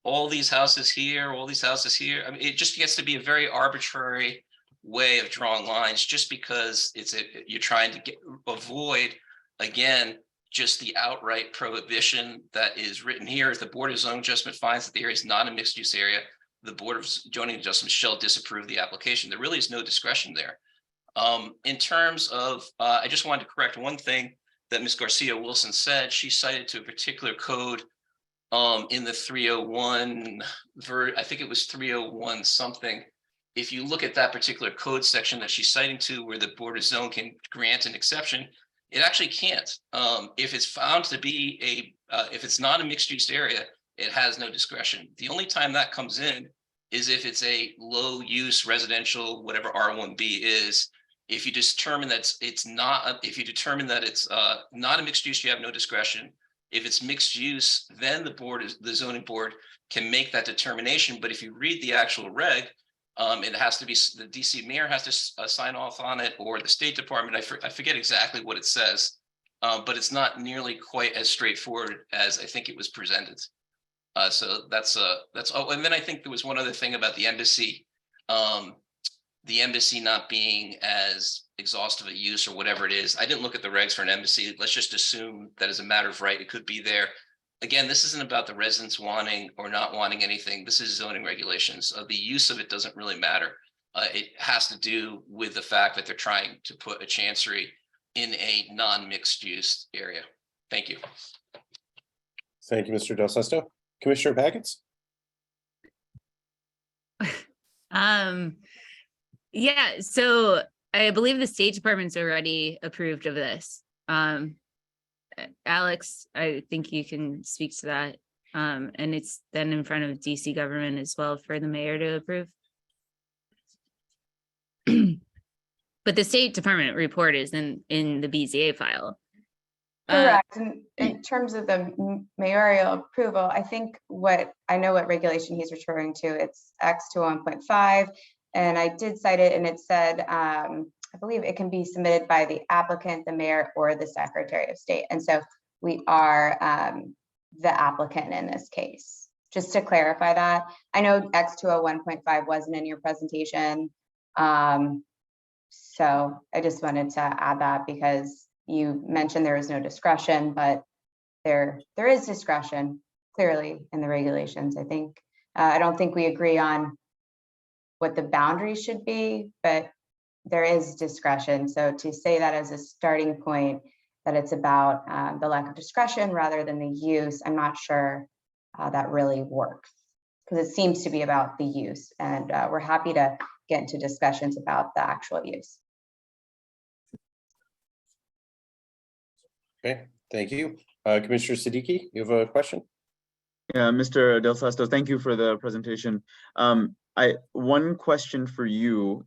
all these houses here, all these houses here? I mean, it just gets to be a very arbitrary way of drawing lines, just because you're trying to avoid, again, just the outright prohibition that is written here. If the Board of Zoning Adjustment finds that the area is not a mixed use area, the Board of Zoning Adjustment shall disapprove the application. There really is no discretion there. In terms of, I just wanted to correct one thing that Ms. Garcia Wilson said. She cited to a particular code in the 301, I think it was 301 something. If you look at that particular code section that she's citing to, where the Board of Zone can grant an exception, it actually can't. If it's found to be if it's not a mixed use area, it has no discretion. The only time that comes in is if it's a low use residential, whatever R1B is. If you determine that it's not, if you determine that it's not a mixed use, you have no discretion. If it's mixed use, then the zoning board can make that determination. But if you read the actual reg, it has to be, the DC mayor has to sign off on it, or the State Department. I forget exactly what it says, but it's not nearly quite as straightforward as I think it was presented. So that's oh, and then I think there was one other thing about the embassy. The embassy not being as exhaustive a use or whatever it is. I didn't look at the regs for an embassy. Let's just assume that as a matter of right, it could be there. Again, this isn't about the residents wanting or not wanting anything. This is zoning regulations. The use of it doesn't really matter. It has to do with the fact that they're trying to put a chancery in a non-mixed use area. Thank you. Thank you, Mr. Del Sesto. Commissioner Packets? Yeah, so I believe the State Department's already approved of this. Alex, I think you can speak to that. And it's then in front of DC government as well for the mayor to approve. But the State Department report is in the BZA file. Correct. And in terms of the mayoral approval, I think I know what regulation he's referring to. It's X21.5. And I did cite it, and it said, I believe it can be submitted by the applicant, the mayor, or the Secretary of State. And so we are the applicant in this case, just to clarify that. I know X201.5 wasn't in your presentation. So I just wanted to add that because you mentioned there was no discretion, but there is discretion clearly in the regulations. I think, I don't think we agree on what the boundaries should be, but there is discretion. So to say that as a starting point, that it's about the lack of discretion rather than the use, I'm not sure that really works, because it seems to be about the use, and we're happy to get into discussions about the actual use. Okay, thank you. Commissioner Siddiqui, you have a question? Yeah, Mr. Del Sesto, thank you for the presentation. One question for you,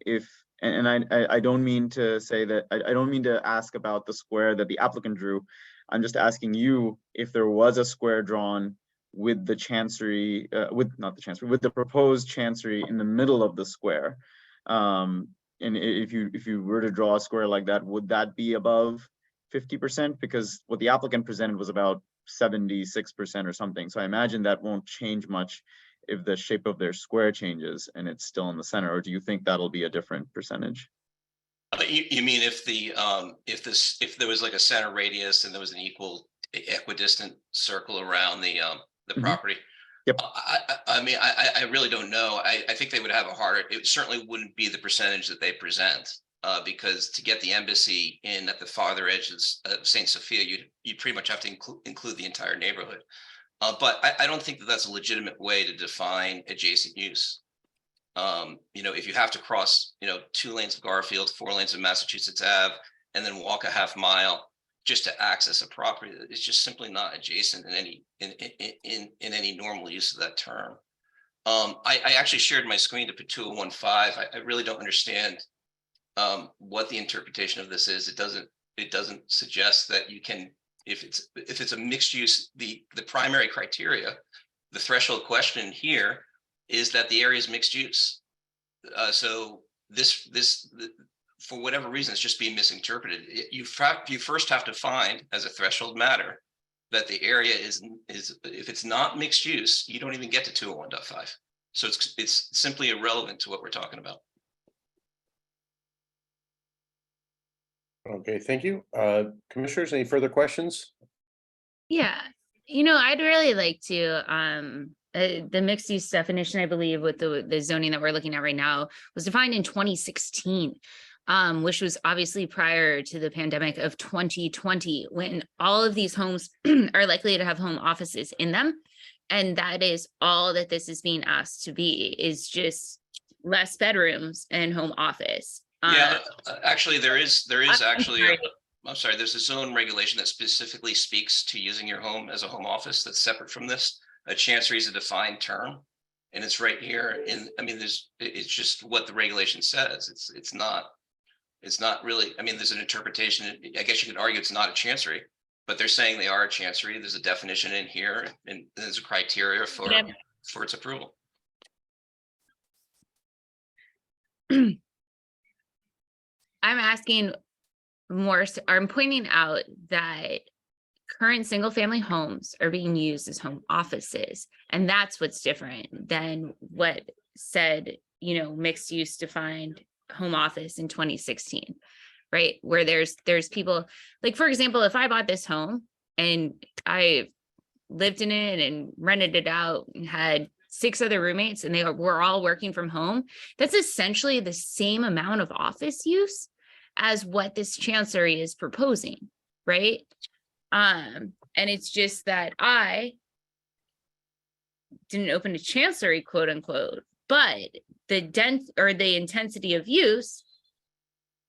and I don't mean to say that, I don't mean to ask about the square that the applicant drew. I'm just asking you if there was a square drawn with the chancery, not the chancery, with the proposed chancery in the middle of the square. And if you were to draw a square like that, would that be above 50%? Because what the applicant presented was about 76% or something. So I imagine that won't change much if the shape of their square changes and it's still in the center, or do you think that'll be a different percentage? You mean if if there was like a center radius and there was an equidistant circle around the Mhm. property? Yep. I mean, I really don't know. I think they would have a harder, it certainly wouldn't be the percentage that they present. Because to get the embassy in at the farther edges of St. Sophia, you'd pretty much have to include the entire neighborhood. But I don't think that that's a legitimate way to define adjacent use. If you have to cross, 2 lanes of Garfield, 4 lanes of Massachusetts Ave, and then walk a half mile just to access a property, it's just simply not adjacent in any normal use of that term. I actually shared my screen to Petua 15. I really don't understand what the interpretation of this is. It doesn't suggest that you can, if it's a mixed use, the primary criteria, the threshold question here is that the area is mixed use. So this for whatever reason, it's just being misinterpreted. You first have to find as a threshold matter that the area is if it's not mixed use, you don't even get to 201.5. So it's simply irrelevant to what we're talking about. Okay, thank you. Commissioners, any further questions? Yeah, I'd really like to, the mixed use definition, I believe, with the zoning that we're looking at right now was defined in 2016, which was obviously prior to the pandemic of 2020, when all of these homes are likely to have home offices in them. And that is all that this is being asked to be, is just less bedrooms and home office. Yeah, actually, there is actually, sorry. I'm sorry, there's a zone regulation that specifically speaks to using your home as a home office that's separate from this. A chancery is a defined term, and it's right here. It's just what the regulation says. It's not really, there's an interpretation. I guess you could argue it's not a chancery, but they're saying they are a chancery. There's a definition in here, and there's a criteria for its approval. I'm asking more, or I'm pointing out that current single family homes are being used as home offices. And that's what's different than what said, mixed use defined home office in 2016, right? Where there's people, like, for example, if I bought this home and I lived in it and rented it out and had 6 other roommates and were all working from home, that's essentially the same amount of office use as what this chancery is proposing, right? And it's just that I didn't open a chancery, quote unquote, but the intensity of use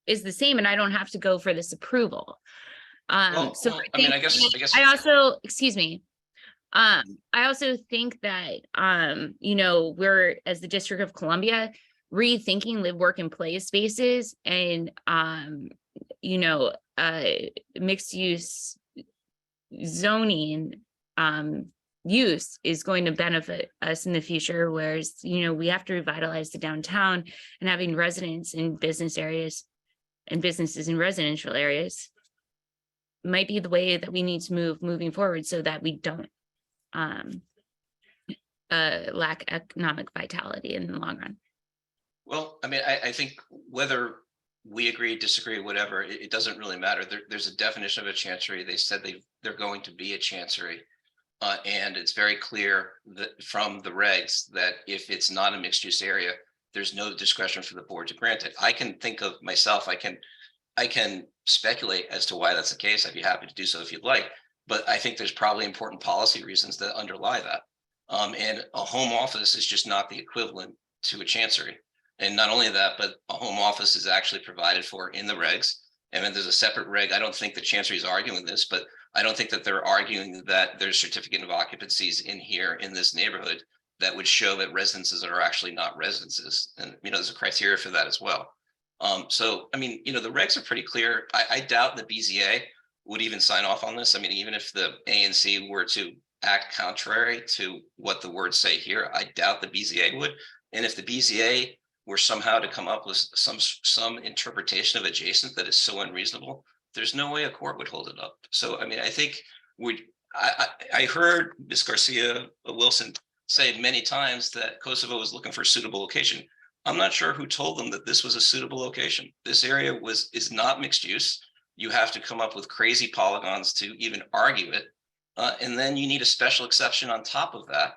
is the same, and I don't have to go for this approval. I also, excuse me. I also think that, we're, as the District of Columbia, rethinking live, work, and play spaces, and, mixed use zoning use is going to benefit us in the future, whereas, we have to revitalize the downtown, and having residents in business areas and businesses in residential areas might be the way that we need to moving forward, so that we don't lack economic vitality in the long run. Well, I think whether we agree, disagree, whatever, it doesn't really matter. There's a definition of a chancery. They said they're going to be a chancery. And it's very clear that from the regs that if it's not a mixed use area, there's no discretion for the board to grant it. I can think of myself, I can speculate as to why that's the case. I'd be happy to do so if you'd like, but I think there's probably important policy reasons that underlie that. And a home office is just not the equivalent to a chancery. And not only that, but a home office is actually provided for in the regs. And then there's a separate reg. I don't think the chancery is arguing this, but I don't think that they're arguing that there's certificate of occupancies in here in this neighborhood that would show that residences are actually not residences. And, there's a criteria for that as well. So, the regs are pretty clear. I doubt the BZA would even sign off on this. Even if the ANC were to act contrary to what the words say here, I doubt the BZA would. And if the BZA were somehow to come up with some interpretation of adjacent that is so unreasonable, there's no way a court would hold it up. So, I think I heard Ms. Garcia Wilson say many times that Kosovo was looking for a suitable location. I'm not sure who told them that this was a suitable location. This area is not mixed use. You have to come up with crazy polygons to even argue it. And then you need a special exception on top of that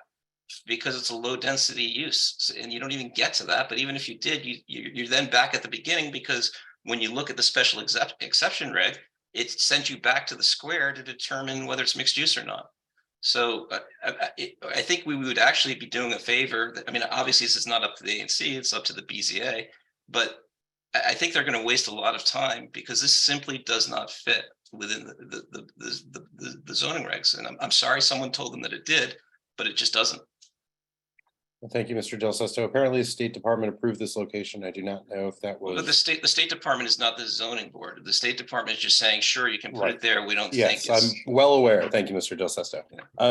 because it's a low density use. And you don't even get to that. But even if you did, you're then back at the beginning, because when you look at the special exception reg, it sent you back to the square to determine whether it's mixed use or not. So I think we would actually be doing a favor. Obviously this is not up to the ANC, it's up to the BZA, but I think they're going to waste a lot of time because this simply does not fit within the zoning regs. And I'm sorry someone told them that it did, but it just doesn't. Well, thank you, Mr. Del Sesto. Apparently, the State Department approved this location. I do not know if that was. But the State Department is not the zoning board. The State Department is just saying, sure, you can put it there. We don't think Yes, it's. I'm well aware. Thank you, Mr. Del Sesto.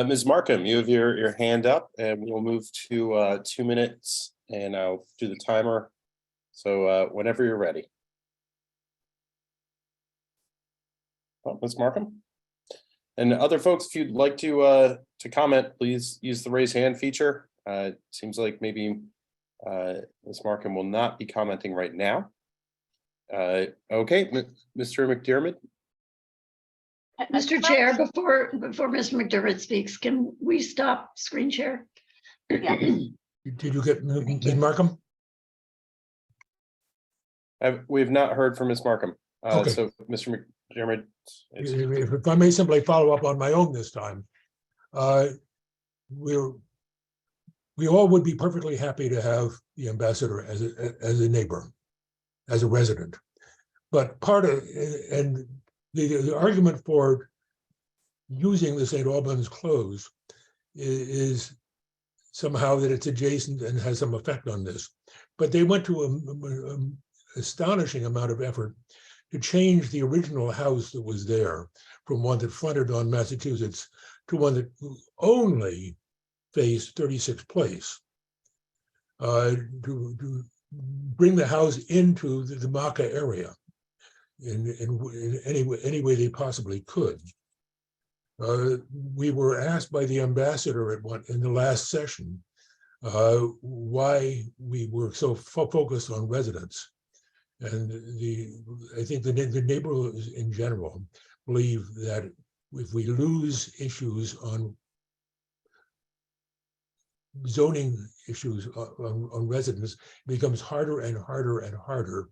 Ms. Markham, you have your hand up, and we'll move to 2 minutes, and I'll do the timer. So whenever you're ready. Oh, Ms. Markham. And other folks, if you'd like to comment, please use the raise hand feature. It seems like maybe Ms. Markham will not be commenting right now. Okay, Mr. McDermott. Mr. Chair, before Mr. McDermott speaks, can we stop screen share? Yeah. Did you get Ms. Markham? We have not heard from Ms. Markham. Okay. So, Mr. McDermott. If I may simply follow up on my own this time. We all would be perfectly happy to have the ambassador as a neighbor, as a resident. But part of, and the argument for using the St. Albans close is somehow that it's adjacent and has some effect on this. But they went to an astonishing amount of effort to change the original house that was there from one that fronted on Massachusetts to one that only faced 36th Place, to bring the house into the Maca area in any way they possibly could. We were asked by the ambassador in the last session why we were so focused on residents. And I think the neighborhoods in general believe that if we lose issues on zoning issues on residents, it becomes harder and harder and harder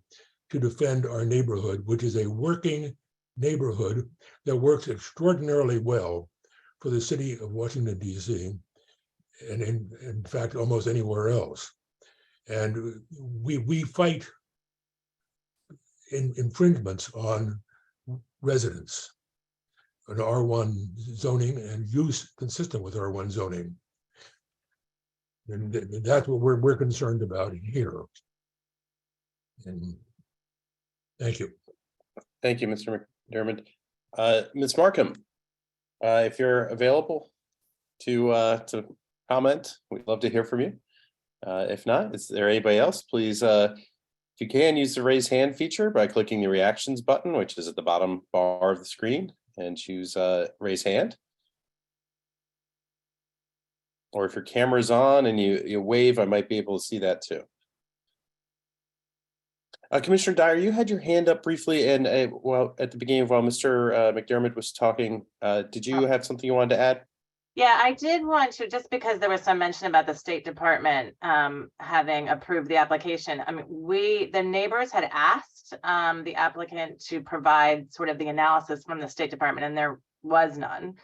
to defend our neighborhood, which is a working neighborhood that works extraordinarily well for the city of Washington, D.C., and in fact, almost anywhere else. And we fight infringements on residents, an R1 zoning and use consistent with R1 zoning. And that's what we're concerned about here. And thank you. Thank you, Mr. McDermott. Ms. Markham, if you're available to comment, we'd love to hear from you. If not, is there anybody else? Please, if you can, use the raise hand feature by clicking the reactions button, which is at the bottom bar of the screen, and choose raise hand. Or if your camera's on and you wave, I might be able to see that too. Commissioner Dyer, you had your hand up briefly, and well, at the beginning while Mr. McDermott was talking, did you have something you wanted to add? Yeah, I did want to, just because there was some mention about the State Department having approved the application. The neighbors had asked the applicant to provide sort of the analysis from the State Department, and there was none.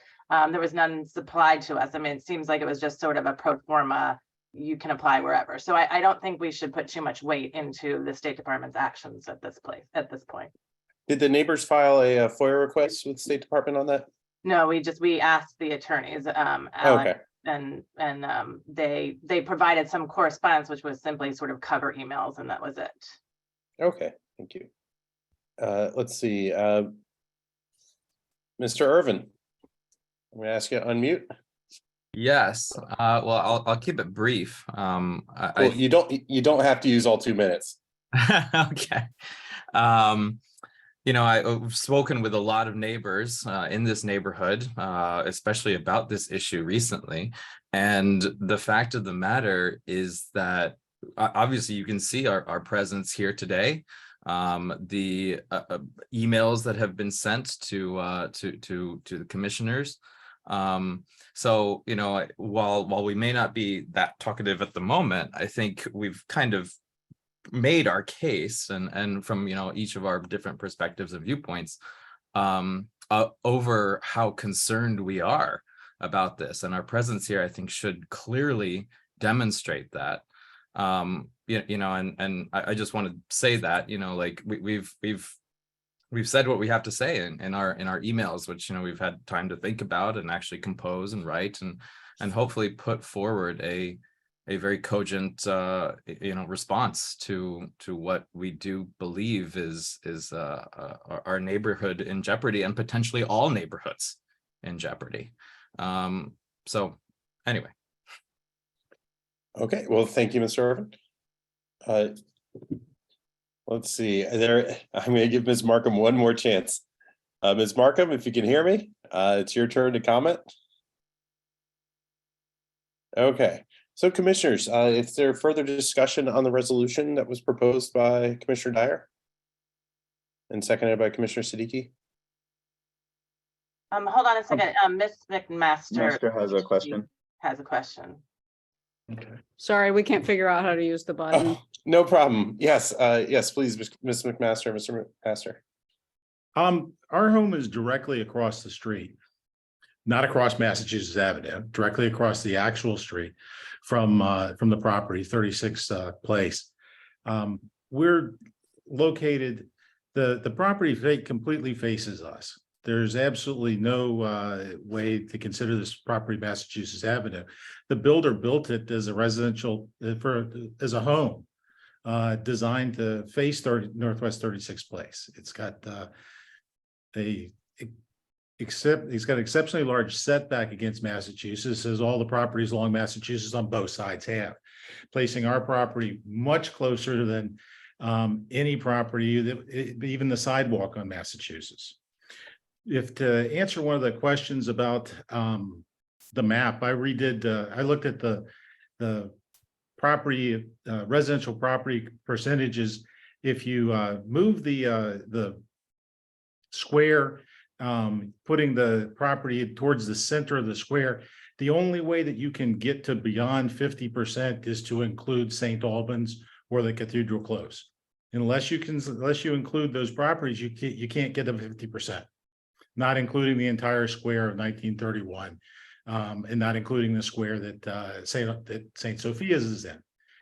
There was none supplied to us. It seems like it was just sort of a pro forma, you can apply wherever. So I don't think we should put too much weight into the State Department's actions at this point. Did the neighbors file a FOIA request with the State Department on that? No, we asked the attorneys, Okay, Alex and they provided some correspondence, which was simply sort of cover emails, and that was it. okay, thank you. Let's see, Mr. Irvin. I'm gonna ask you to unmute. Yes, well, I'll keep it brief. Well, you don't have to use all 2 minutes. Okay. I've spoken with a lot of neighbors in this neighborhood, especially about this issue recently. And the fact of the matter is that obviously you can see our presence here today. The emails that have been sent to the commissioners. So, while we may not be that talkative at the moment, I think we've kind of made our case and from each of our different perspectives and viewpoints over how concerned we are about this, and our presence here I think should clearly demonstrate that. And I just want to say that like we've said what we have to say in our emails, which we've had time to think about and actually compose and write and hopefully put forward a very cogent response to what we do believe is our neighborhood in jeopardy, and potentially all neighborhoods in jeopardy. So anyway. Okay, well, thank you, Mr. Irvin. Let's see, I'm gonna give Ms. Markham one more chance. Ms. Markham, if you can hear me, it's your turn to comment. Okay, so commissioners, is there further discussion on the resolution that was proposed by Commissioner Dyer and seconded by Commissioner Siddiqui? Hold on a second. Ms. McMaster Master has a question. has a question. Okay. Sorry, we can't figure out how to use the button. Oh, no problem. Yes, yes, please, Ms. McMaster, Mr. McMaster. Our home is directly across the street, not across Massachusetts Avenue, directly across the actual street from the property, 36 Place. We're located, the property completely faces us. There's absolutely no way to consider this property Massachusetts Avenue. The builder built it as a residential, as a home, designed to face Northwest 36 Place. It's got he's got exceptionally large setback against Massachusetts, as all the properties along Massachusetts on both sides have, placing our property much closer than any property, even the sidewalk on Massachusetts. If to answer one of the questions about the map, I looked at the property, residential property percentages. If you move the square, putting the property towards the center of the square, the only way that you can get to beyond 50% is to include St. Albans or the Cathedral Close. Unless you include those properties, you can't get to 50%. Not including the entire square of 1931, and not including the square that St. Sophia's is in.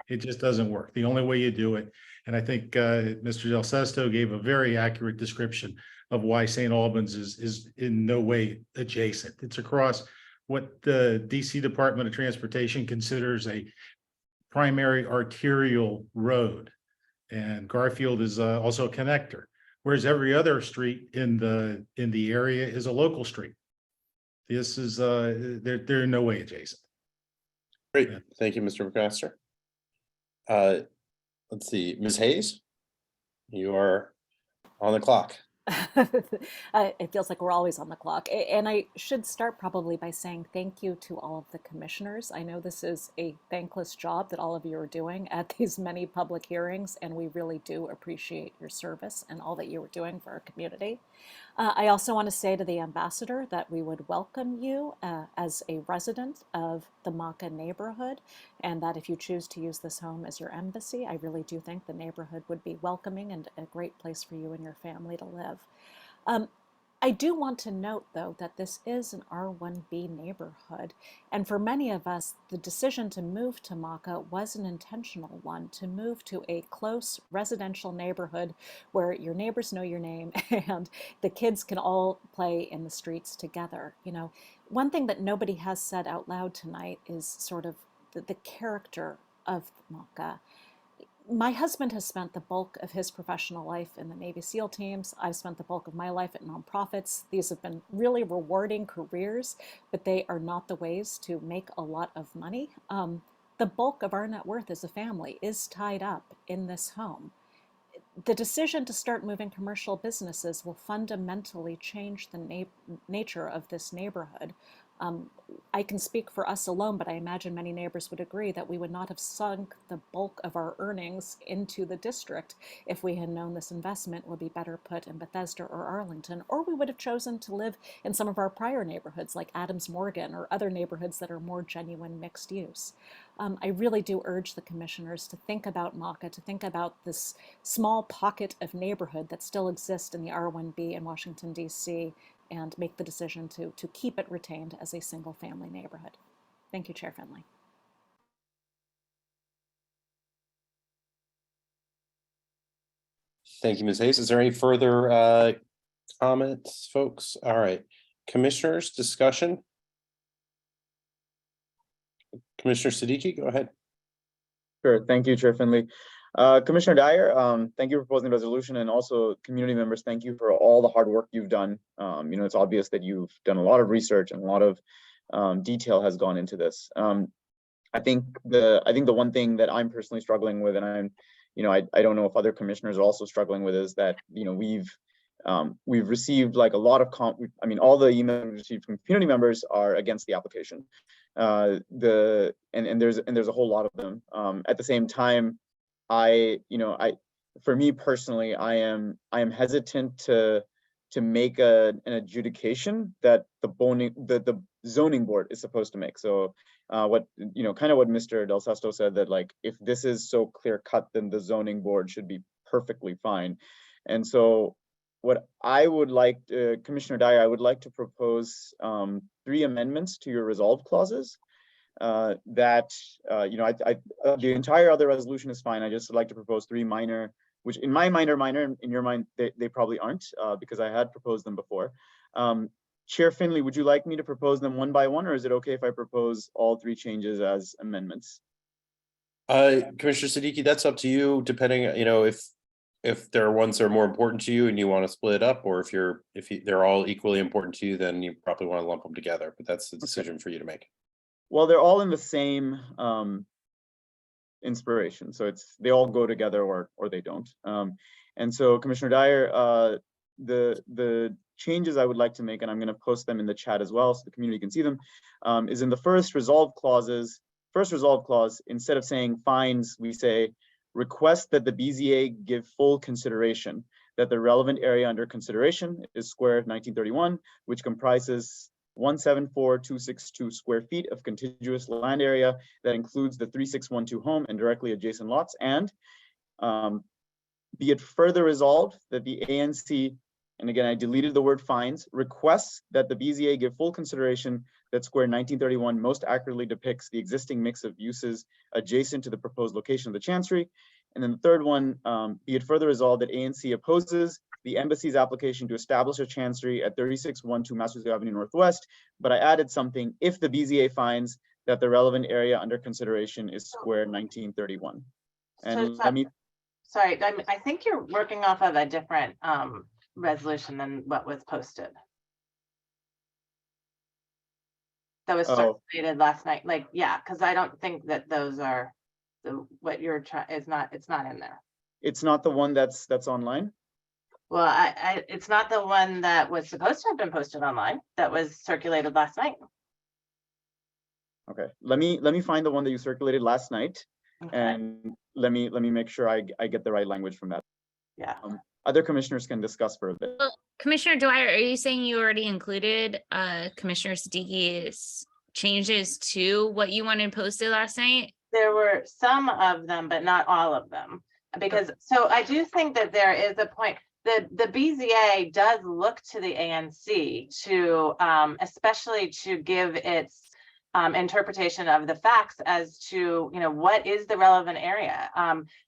It just doesn't work. The only way you do it, and I think Mr. Del Sesto gave a very accurate description of why St. Albans is in no way adjacent. It's across what the DC Department of Transportation considers a primary arterial road, and Garfield is also a connector. Whereas every other street in the area is a local street. This is they're in no way adjacent. Great, thank you, Mr. McMaster. Let's see, Ms. Hayes, you are on the clock. It feels like we're always on the clock. And I should start probably by saying thank you to all of the commissioners. I know this is a thankless job that all of you are doing at these many public hearings, and we really do appreciate your service and all that you are doing for our community. I also want to say to the ambassador that we would welcome you as a resident of the Maka neighborhood, and that if you choose to use this home as your embassy, I really do think the neighborhood would be welcoming and a great place for you and your family to live. I do want to note, though, that this is an R1B neighborhood. And for many of us, the decision to move to Maka was an intentional one, to move to a close residential neighborhood where your neighbors know your name and the kids can all play in the streets together. You know, one thing that nobody has said out loud tonight is sort of the character of Maka. My husband has spent the bulk of his professional life in the Navy SEAL teams. I've spent the bulk of my life at nonprofits. These have been really rewarding careers, but they are not the ways to make a lot of money. The bulk of our net worth as a family is tied up in this home. The decision to start moving commercial businesses will fundamentally change the nature of this neighborhood. I can speak for us alone, but I imagine many neighbors would agree that we would not have sunk the bulk of our earnings into the district if we had known this investment would be better put in Bethesda or Arlington, or we would have chosen to live in some of our prior neighborhoods like Adams Morgan or other neighborhoods that are more genuine mixed use. I really do urge the commissioners to think about Maka, to think about this small pocket of neighborhood that still exists in the R1B in Washington, D.C., and make the decision to keep it retained as a single family neighborhood. Thank you, Chair Finley. Thank you, Ms. Hayes. Is there any further comments, folks? All right, commissioners, discussion. Commissioner Siddiqui, go ahead. Sure. Thank you, Chair Finley. Commissioner Dyer, thank you for proposing the resolution, and also community members, thank you for all the hard work you've done. You know, it's obvious that you've done a lot of research and a lot of detail has gone into this. I think the one thing that I'm personally struggling with, and I don't know if other commissioners are also struggling with, is that, you know, we've received like a lot of all the emails we've received from community members are against the application. And there's a whole lot of them. At the same time, for me personally, I am hesitant to make an adjudication that the zoning board is supposed to make. So what Mr. Del Sesto said, that like, if this is so clear cut, then the zoning board should be perfectly fine. And so what I would like, Commissioner Dyer, I would like to propose 3 amendments to your resolve clauses. The entire other resolution is fine. I just like to propose 3 minor, which in my mind are minor, in your mind they probably aren't, because I had proposed them before. Chair Finley, would you like me to propose them one by one, or is it okay if I propose all 3 changes as amendments? Commissioner Siddiqui, that's up to you, depending, you know, if there are ones that are more important to you and you want to split it up, or if they're all equally important to you, then you probably want to lump them together, but that's the decision for you to make. Well, they're all in the same inspiration, so they all go together, or they don't. And so, Commissioner Dyer, the changes I would like to make, and I'm going to post them in the chat as well so the community can see them, is in the first resolve clause, instead of saying fines, we say request that the BZA give full consideration that the relevant area under consideration is square 1931, which comprises 174,262 square feet of contiguous land area that includes the 3612 home and directly adjacent lots. And be it further resolved that the ANC, and again, I deleted the word fines, requests that the BZA give full consideration that square 1931 most accurately depicts the existing mix of uses adjacent to the proposed location of the chancery. And then the third one, be it further resolved that ANC opposes the embassy's application to establish a chancery at 3612 Massachusetts Avenue Northwest, but I added something, if the BZA finds that the relevant area under consideration is square 1931. And Sorry, I think you're working off of a different resolution than what was posted. That was circulated last night. Like, yeah, because I don't think that those are what you're trying. It's not in there. It's not the one that's online. Well, it's not the one that was supposed to have been posted online. That was circulated last night. Okay, let me find the one that you circulated last night, okay. And let me make sure I get the right language from that. Yeah. Other commissioners can discuss for a bit. Well, Commissioner Dwyer, are you saying you already included Commissioner Siddiqui's changes to what you wanted posted last night? There were some of them, but not all of them. Because so I do think that there is a point. the BZA does look to the ANC to, especially to give its interpretation of the facts as to, what is the relevant area.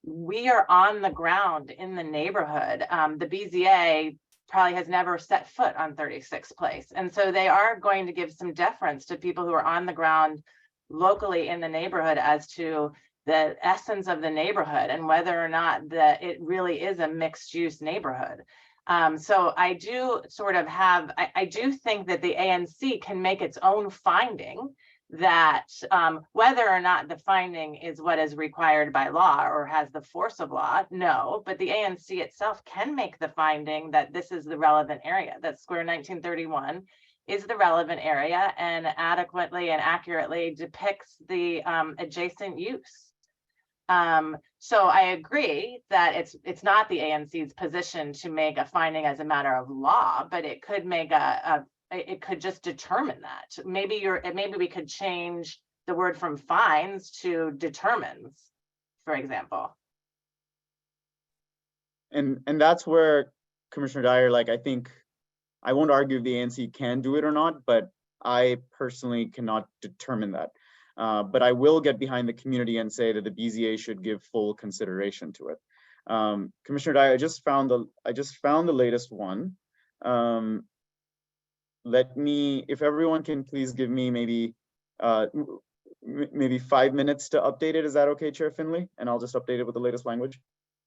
We are on the ground in the neighborhood. The BZA probably has never set foot on 36th place. And so they are going to give some deference to people who are on the ground locally in the neighborhood as to the essence of the neighborhood and whether or not that it really is a mixed use neighborhood. So I do sort of have, I do think that the ANC can make its own finding that whether or not the finding is what is required by law or has the force of law, no, but the ANC itself can make the finding that this is the relevant area, that Square 1931 is the relevant area and adequately and accurately depicts the adjacent use. So I agree that it's not the ANC's position to make a finding as a matter of law, but it could make it could just determine that. Maybe we could change the word from finds to determines, for example. And that's where Commissioner Dyer, like, I think I won't argue if the ANC can do it or not, but I personally cannot determine that. But I will get behind the community and say that the BZA should give full consideration to it. Commissioner Dyer, I just found the latest one. Let me, if everyone can please give me maybe 5 minutes to update it. Is that okay, Chair Finley? And I'll just update it with the latest language.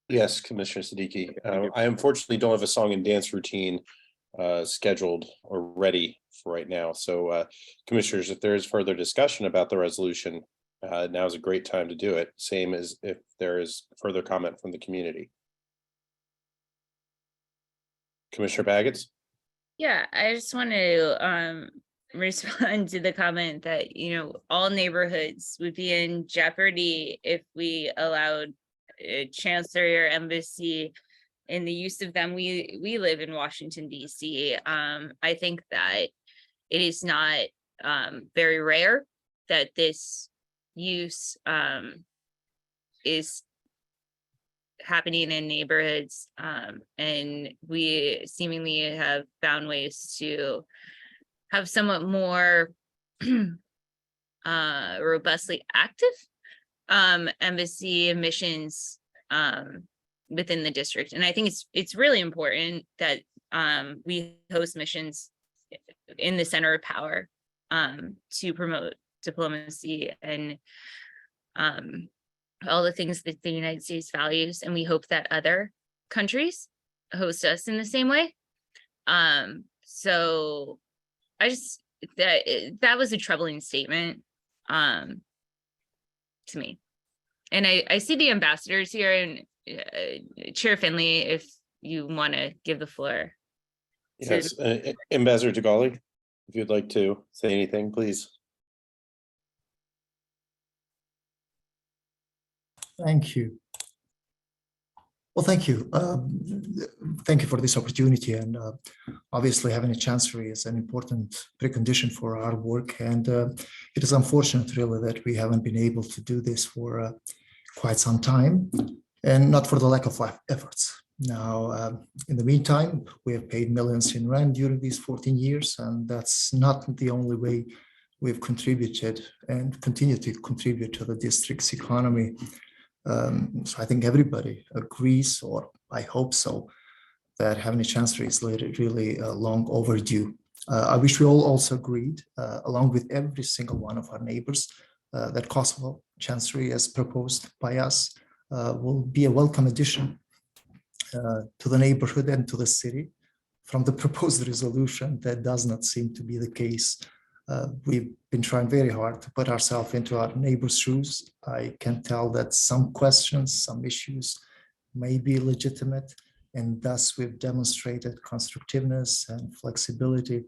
Yes, Commissioner Siddiqui. I unfortunately don't have a song and dance routine scheduled or ready for right now. So commissioners, if there is further discussion about the resolution, now is a great time to do it. Same as if there is further comment from the community. Commissioner Baggett? Yeah, I just want to respond to the comment that, all neighborhoods would be in jeopardy if we allowed Chancery or Embassy in the use of them. We live in Washington, D.C. I think that it is not very rare that this use is happening in neighborhoods, and we seemingly have found ways to have somewhat more robustly active embassy missions within the district. And I think it's really important that we host missions in the center of power to promote diplomacy and all the things that the United States values, and we hope that other countries host us in the same way. So I just, that was a troubling statement to me. And I see the ambassadors here, and Chair Finley, if you want to give the floor. Yes, Ambassador Degali, if you'd like to say anything, please. Thank you. Well, thank you. Thank you for this opportunity. And obviously having a chancery is an important precondition for our work. And it is unfortunate really that we haven't been able to do this for quite some time, and not for the lack of efforts. Now, in the meantime, we have paid millions in rent during these 14 years, and that's not the only way we've contributed and continue to contribute to the district's economy. So I think everybody agrees, or I hope so, that having a chancery is really long overdue. I wish we all also agreed, along with every single one of our neighbors, that Kosovo chancery, as proposed by us, will be a welcome addition to the neighborhood and to the city. From the proposed resolution, that does not seem to be the case. We've been trying very hard to put ourselves into our neighbors' shoes. I can tell that some questions, some issues may be legitimate, and thus we've demonstrated constructiveness and flexibility.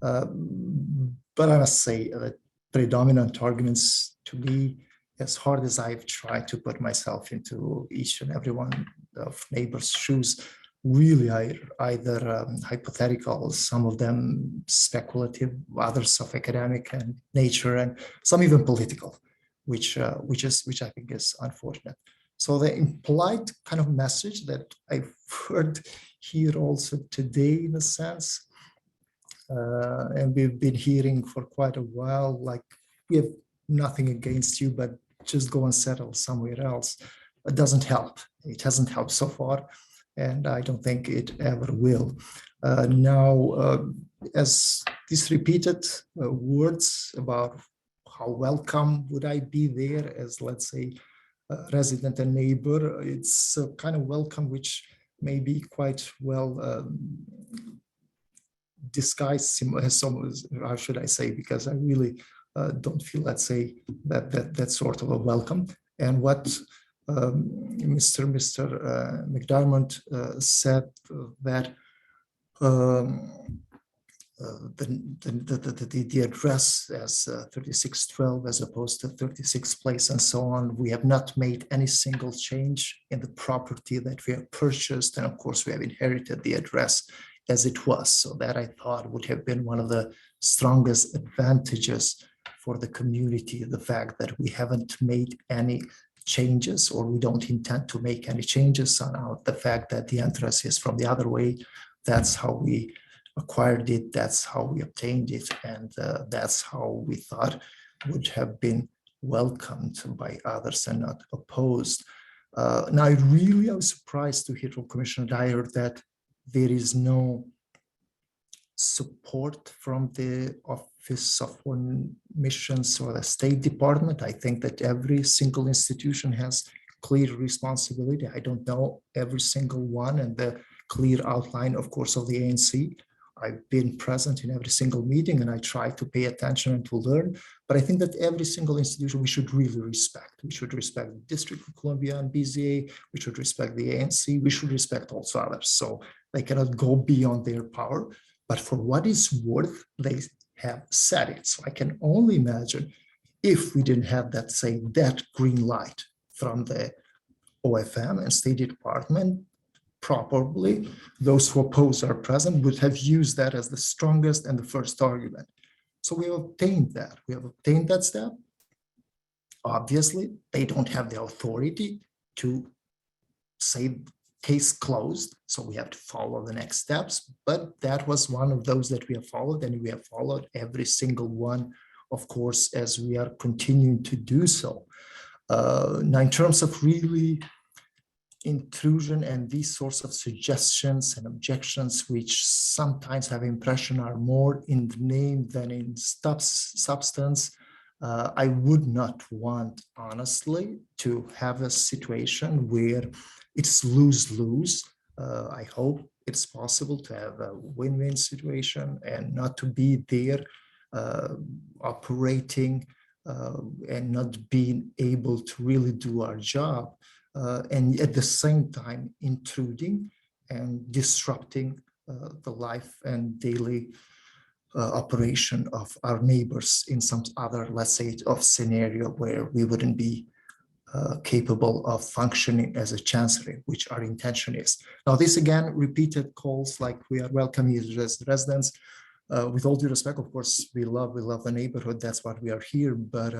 But I must say that predominant arguments, to me, as hard as I've tried to put myself into each and every one of neighbors' shoes, really are either hypothetical, some of them speculative, others of academic and nature, and some even political, which I think is unfortunate. So the implied kind of message that I've heard here also today, in a sense, and we've been hearing for quite a while, like, we have nothing against you, but just go and settle somewhere else. It doesn't help. It hasn't helped so far, and I don't think it ever will. Now, as these repeated words about how welcome would I be there as, let's say, resident and neighbor, it's a kind of welcome which may be quite well disguised, how should I say, because I really don't feel, let's say, that sort of a welcome. And what Mr. McDermott said, that the address as 3612 as opposed to 36 Place and so on, we have not made any single change in the property that we have purchased, and of course we have inherited the address as it was. So that, I thought, would have been one of the strongest advantages for the community, the fact that we haven't made any changes, or we don't intend to make any changes on the fact that the address is from the other way. That's how we acquired it, that's how we obtained it, and that's how we thought would have been welcomed by others and not opposed. Now, I was surprised to hear from Commissioner Dyer that there is no support from the Office of Foreign Missions or the State Department. I think that every single institution has clear responsibility. I don't know every single one and the clear outline, of course, of the ANC. I've been present in every single meeting and I try to pay attention and to learn, but I think that every single institution we should really respect. We should respect the District of Columbia and BZA, we should respect the ANC, we should respect also others. So they cannot go beyond their power, but for what it's worth, they have said it. So I can only imagine if we didn't have that, say, that green light from the OFM and State Department, probably those who oppose our president would have used that as the strongest and the first argument. So we have obtained that. We have obtained that step. Obviously, they don't have the authority to say case closed, so we have to follow the next steps. But that was one of those that we have followed, and we have followed every single one, of course, as we are continuing to do so. Now, in terms of really intrusion and these sorts of suggestions and objections, which sometimes have impression are more in the name than in substance, I would not want, honestly, to have a situation where it's lose-lose. I hope it's possible to have a win-win situation and not to be there operating and not being able to really do our job. And at the same time intruding and disrupting the life and daily operation of our neighbors in some other, let's say, of scenario where we wouldn't be capable of functioning as a chancery, which our intention is. Now, this again, repeated calls like we are welcoming you as residents. With all due respect, of course, we love the neighborhood. That's what we are here, but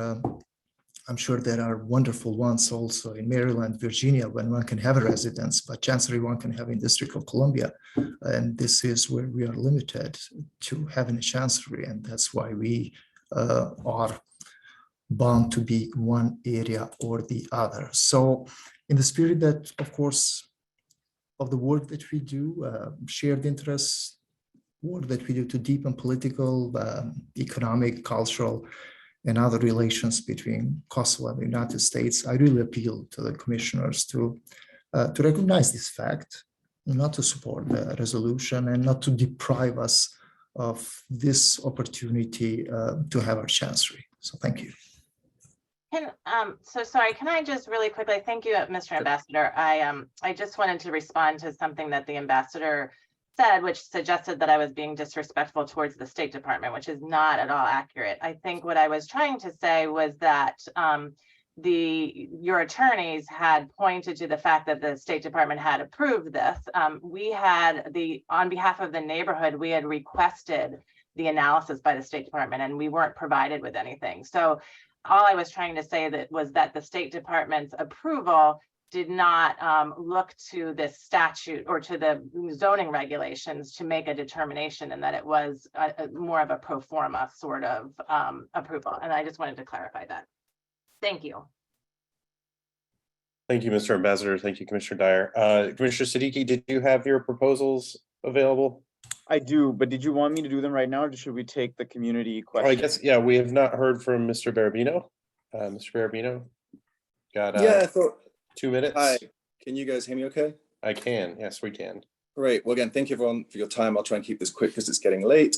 I'm sure there are wonderful ones also in Maryland, Virginia, when one can have a residence, but chancery one can have in District of Columbia. And this is where we are limited to having a chancery. And that's why we are bound to be one area or the other. So in the spirit that, of course, of the work that we do, shared interests, work that we do to deepen political, economic, cultural, and other relations between Kosovo and the United States, I really appeal to the commissioners to recognize this fact, not to support the resolution and not to deprive us of this opportunity to have our chancery. So thank you. So sorry, can I just really quickly, thank you, Mr. Ambassador. I just wanted to respond to something that the ambassador said, which suggested that I was being disrespectful towards the State Department, which is not at all accurate. I think what I was trying to say was that your attorneys had pointed to the fact that the State Department had approved this. We had on behalf of the neighborhood, we had requested the analysis by the State Department and we weren't provided with anything. So all I was trying to say was that the State Department's approval did not look to this statute or to the zoning regulations to make a determination, and that it was more of a pro forma sort of approval. And I just wanted to clarify that. Thank you. Thank you, Mr. Ambassador. Thank you, Commissioner Dyer. Commissioner Siddiqui, did you have your proposals available? I do, but did you want me to do them right now, or should we take the community Oh, I question? guess, yeah, we have not heard from Mr. Barabino. Mr. Barabino, got Yeah, I thought, 2 minutes. hi, can you guys hear me okay? I can, yes, we can. Great. Well, again, thank you everyone for your time. I'll try and keep this quick because it's getting late.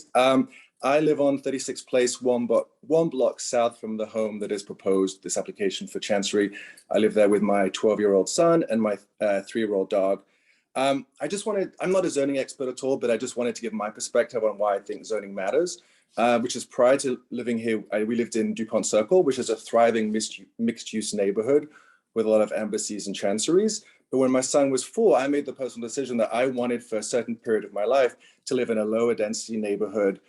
I live on 36th Place, one block south from the home that is proposed, this application for Chancery. I live there with my 12-year-old son and my 3-year-old dog. I'm not a zoning expert at all, but I just wanted to give my perspective on why I think zoning matters, which is prior to living here, we lived in DuPont Circle, which is a thriving mixed-use neighborhood with a lot of embassies and chanceries. But when my son was 4, I made the personal decision that I wanted for a certain period of my life to live in a lower density neighborhood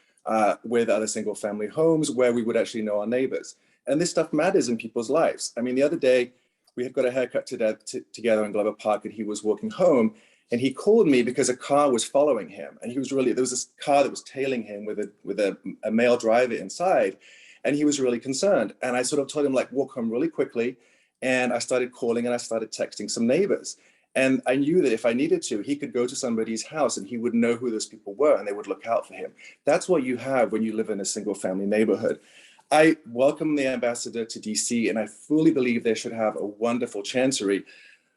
with other single family homes where we would actually know our neighbors. And this stuff matters in people's lives. I mean, the other day, we had got a haircut together in Glover Park and he was walking home and he called me because a car was following him. And there was this car that was tailing him with a male driver inside. And he was really concerned. And I sort of told him, like, walk home really quickly. And I started calling and I started texting some neighbors. And I knew that if I needed to, he could go to somebody's house and he would know who those people were and they would look out for him. That's what you have when you live in a single family neighborhood. I welcome the ambassador to DC and I fully believe they should have a wonderful chancery.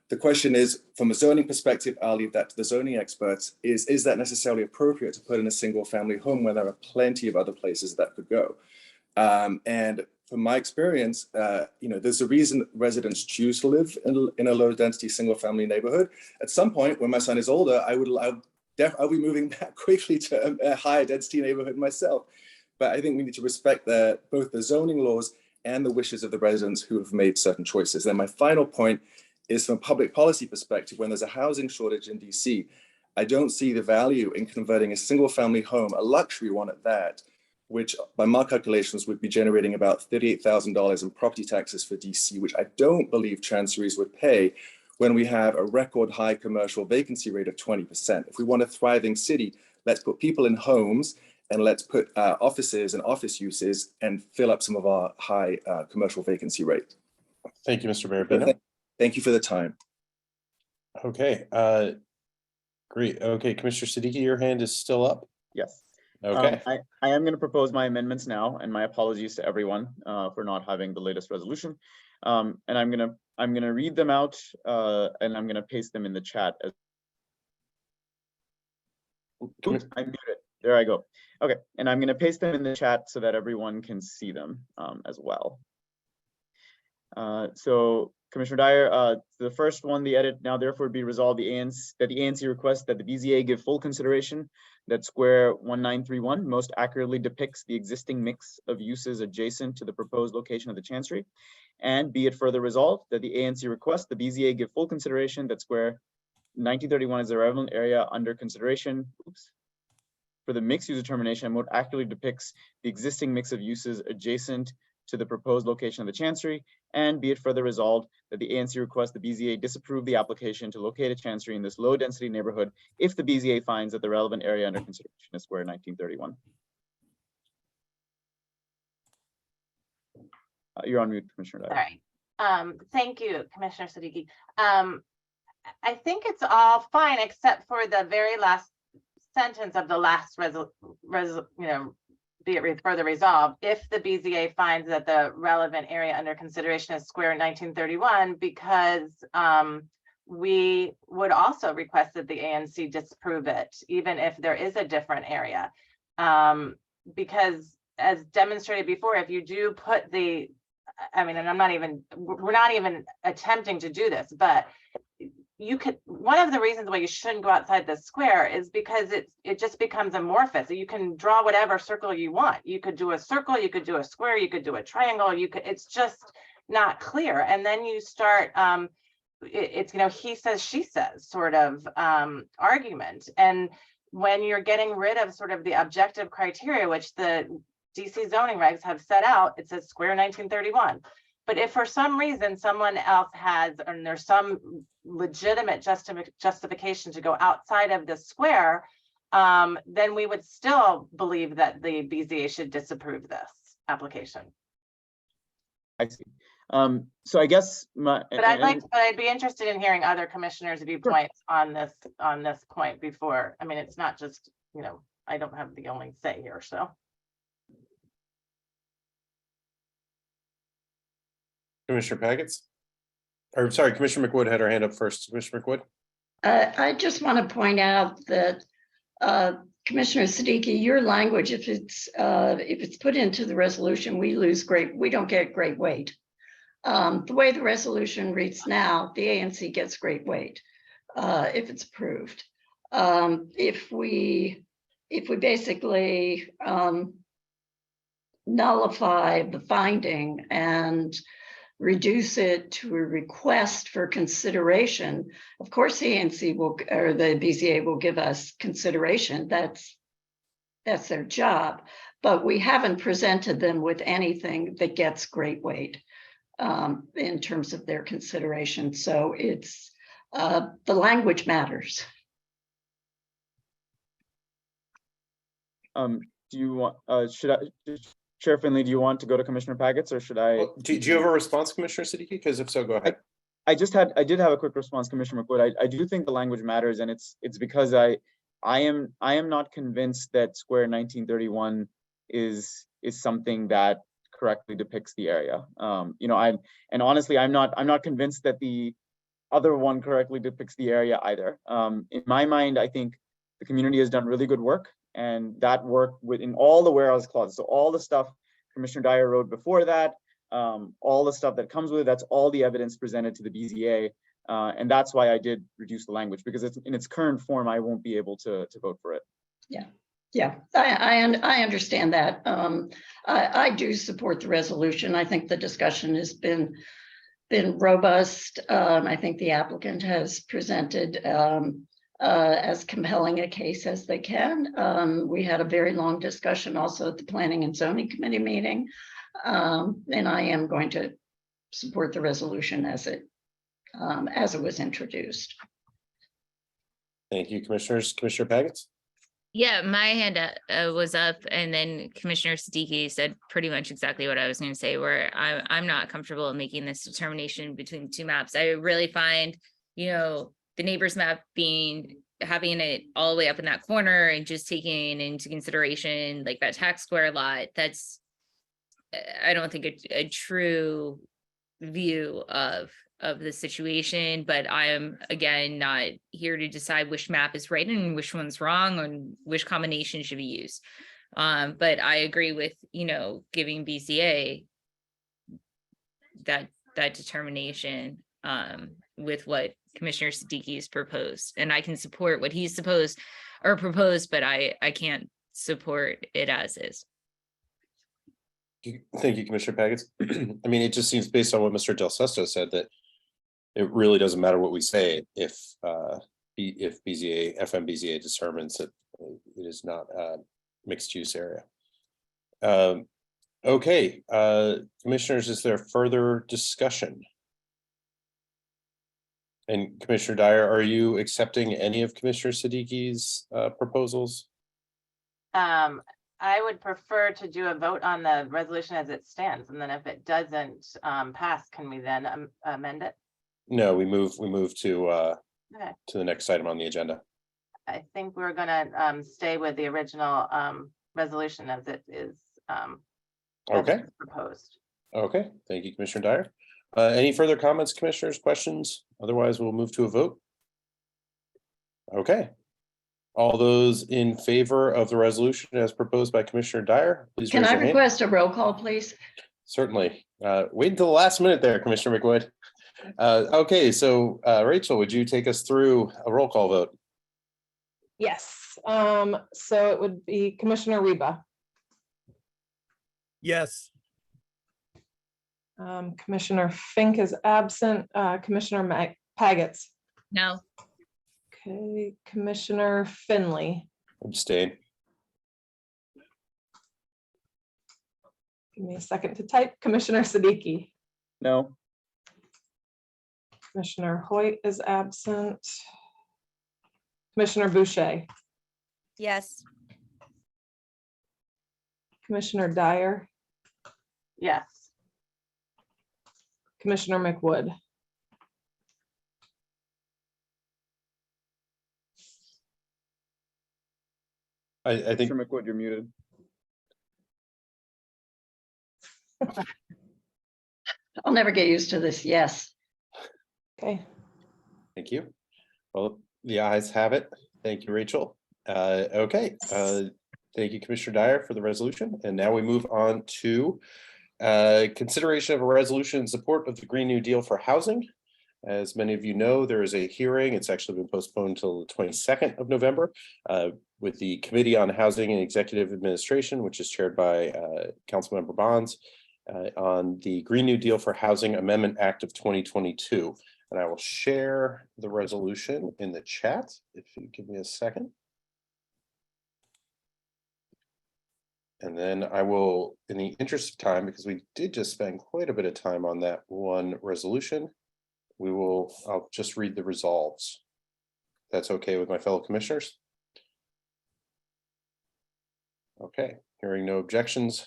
The question is, from a zoning perspective, I'll leave that to the zoning experts, is that necessarily appropriate to put in a single family home when there are plenty of other places that could go? And from my experience, there's a reason residents choose to live in a low density single family neighborhood. At some point when my son is older, I'll be moving back quickly to a higher density neighborhood myself. But I think we need to respect both the zoning laws and the wishes of the residents who have made certain choices. And my final point is from a public policy perspective, when there's a housing shortage in DC, I don't see the value in converting a single family home, a luxury one at that, which by my calculations would be generating about $38,000 in property taxes for DC, which I don't believe chanceries would pay when we have a record high commercial vacancy rate of 20%. If we want a thriving city, let's put people in homes and let's put offices and office uses and fill up some of our high commercial vacancy rate. Thank you, Mr. Barabino. Thank you for the time. Okay, great. Okay, Commissioner Siddiqui, your hand is still up. Yes. Okay. I am going to propose my amendments now, and my apologies to everyone for not having the latest resolution. And I'm gonna read them out, and I'm gonna paste them in the chat. Oops, I'm muted. There I go. Okay, and I'm gonna paste them in the chat so that everyone can see them as well. So Commissioner Dyer, the first one, the edit now therefore be resolved that the ANC requests that the BZA give full consideration that square 1931 most accurately depicts the existing mix of uses adjacent to the proposed location of the chancery. And be it further resolved that the ANC requests the BZA give full consideration that square 1931 is the relevant area under consideration for the mixed use determination and more accurately depicts the existing mix of uses adjacent to the proposed location of the chancery. And be it further resolved that the ANC requests the BZA disapprove the application to locate a chancery in this low density neighborhood if the BZA finds that the relevant area under consideration is square 1931. You're on mute, Commissioner Dyer. All right. Thank you, Commissioner Siddiqui. I think it's all fine except for the very last sentence of the last be it further resolved if the BZA finds that the relevant area under consideration is square 1931, because we would also request that the ANC disapprove it, even if there is a different area. Because as demonstrated before, if you do put and we're not even attempting to do this, but one of the reasons why you shouldn't go outside the square is because it just becomes amorphous. You can draw whatever circle you want. You could do a circle, you could do a square, you could do a triangle, it's just not clear. And then you start, it's he says, she says sort of argument. And when you're getting rid of sort of the objective criteria, which the DC zoning regs have set out, it says square 1931. But if for some reason someone else has, and there's some legitimate justification to go outside of the square, then we would still believe that the BZA should disapprove this application. I see. So I guess But I'd be interested in hearing other commissioners' viewpoints on this point before. I mean, it's not just, you know, I don't have the only say here, so. Commissioner Pagets? Or sorry, Commissioner McWood had her hand up first. Commissioner McWood? I just want to point out that Commissioner Siddiqui, your language, if it's put into the resolution, we don't get great weight. The way the resolution reads now, the ANC gets great weight if it's approved. If we basically nullify the finding and reduce it to a request for consideration, of course the ANC will, or the BZA will give us consideration. That's their job, but we haven't presented them with anything that gets great weight in terms of their consideration. So it's the language matters. Do you want, Chair Finley, do you want to go to Commissioner Pagets, or should I? Well, do you have a response, Commissioner Siddiqui? Because if so, go ahead. I did have a quick response, Commissioner McWood. I do think the language matters, and it's because I am not convinced that Square 1931 is something that correctly depicts the area. You know, honestly, I'm not convinced that the other one correctly depicts the area either. In my mind, I think the community has done really good work, and that work within all the whereas clauses. So all the stuff Commissioner Dyer wrote before that, all the stuff that comes with it, that's all the evidence presented to the BZA. And that's why I did reduce the language, because it's in its current form, I won't be able to vote for it. Yeah, I understand that. I do support the resolution. I think the discussion has been robust. I think the applicant has presented as compelling a case as they can. We had a very long discussion also at the Planning and Zoning Committee meeting. And I am going to support the resolution as it was introduced. Thank you, Commissioners. Commissioner Pagets? Yeah, my hand was up, and then Commissioner Siddiqui said pretty much exactly what I was going to say, where I'm not comfortable in making this determination between two maps. I really find, you know, the neighbors map having it all the way up in that corner and just taking into consideration like that tax square lot. That's, I don't think a true view of the situation, but I am again not here to decide which map is right and which one's wrong and which combination should be used. But I agree with, you know, giving BZA that determination with what Commissioner Siddiqui has proposed, and I can support what he's proposed, but I can't support it as is. Thank you, Commissioner Pagets. I mean, it just seems based on what Mr. Del Sesto said that it really doesn't matter what we say if FMBZA determines that it is not a mixed use area. Okay, commissioners, is there further discussion? And Commissioner Dyer, are you accepting any of Commissioner Siddiqui's proposals? I would prefer to do a vote on the resolution as it stands, and then if it doesn't pass, can we then amend it? No, we move to Okay. to the next item on the agenda. I think we're gonna stay with the original resolution as it is Okay. proposed. Okay, thank you, Commissioner Dyer. Any further comments, commissioners, questions? Otherwise, we'll move to a vote. Okay. All those in favor of the resolution as proposed by Commissioner Dyer, please Can raise I your hand. request a roll call, please? Certainly. Wait until the last minute there, Commissioner McWood. Okay, so Rachel, would you take us through a roll call vote? Yes, so it would be Commissioner Reba. Yes. Commissioner Fink is absent. Commissioner Pagets. No. Okay, Commissioner Finley. Abstain. Give me a second to type. Commissioner Siddiqui. No. Commissioner Hoyt is absent. Commissioner Boucher, Yes. Commissioner Dyer, Yes. Commissioner McWood. I think, Mr. McWood, you're muted. I'll never get used to this. Yes. Okay, thank you. Well, the ayes have it. Thank you, Rachel. Okay, thank you, Commissioner Dyer, for the resolution. And now we move on to consideration of a resolution in support of the Green New Deal for housing. As many of you know, there is a hearing. It's actually been postponed until the 22nd of November with the Committee on Housing and Executive Administration, which is chaired by Councilmember Bonds, on the Green New Deal for Housing Amendment Act of 2022. And I will share the resolution in the chat if you give me a second. And then I will, in the interest of time, because we did just spend quite a bit of time on that one resolution, I'll just read the resolves. That's okay with my fellow commissioners? Okay, hearing no objections.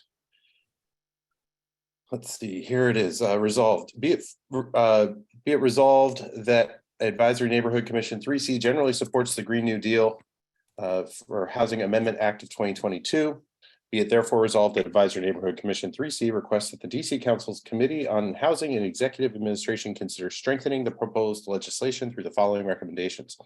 Let's see, here it is, resolved. Be it resolved that Advisory Neighborhood Commission 3C generally supports the Green New Deal for Housing Amendment Act of 2022. Be it therefore resolved that Advisory Neighborhood Commission 3C requests that the DC Council's Committee on Housing and Executive Administration consider strengthening the proposed legislation through the following recommendations.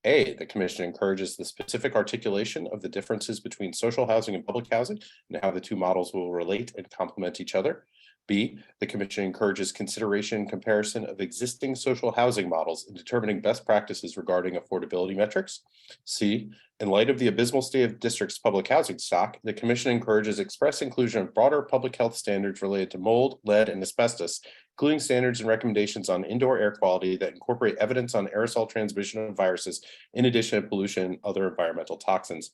A, the commission encourages the specific articulation of the differences between social housing and public housing and how the two models will relate and complement each other. B, the commission encourages consideration and comparison of existing social housing models in determining best practices regarding affordability metrics. C, in light of the abysmal state of district's public housing stock, the commission encourages express inclusion of broader public health standards related to mold, lead, and asbestos, including standards and recommendations on indoor air quality that incorporate evidence on aerosol transmission of viruses, in addition to pollution and other environmental toxins.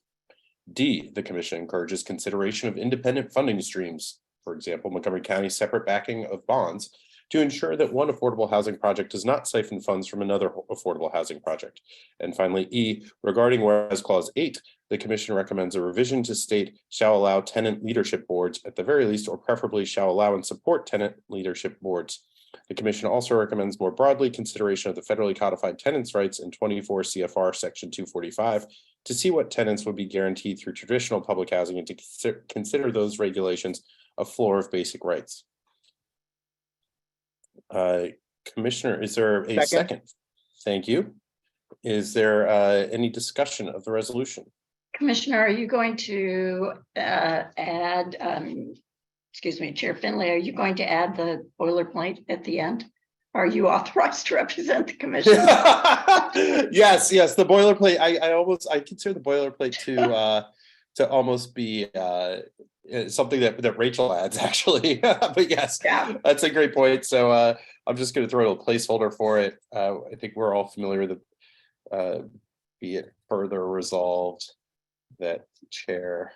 D, the commission encourages consideration of independent funding streams, for example, Montgomery County's separate backing of bonds, to ensure that one affordable housing project does not siphon funds from another affordable housing project. And finally, E, regarding whereas clause 8, the commission recommends a revision to state shall allow tenant leadership boards at the very least, or preferably shall allow and support tenant leadership boards. The commission also recommends more broadly consideration of the federally codified tenants' rights in 24 CFR section 245 to see what tenants would be guaranteed through traditional public housing and to consider those regulations a floor of basic rights. Commissioner, is there a second? Thank you. Is there any discussion of the resolution? Commissioner, are you going to add, excuse me, Chair Finley, are you going to add the boilerplate at the end? Are you authorized to represent the commission? Yes, the boilerplate. I consider the boilerplate to almost be something that Rachel adds, actually. But yes, yeah, that's a great point. So I'm just going to throw a placeholder for it. I think we're all familiar with the be it further resolved that the chair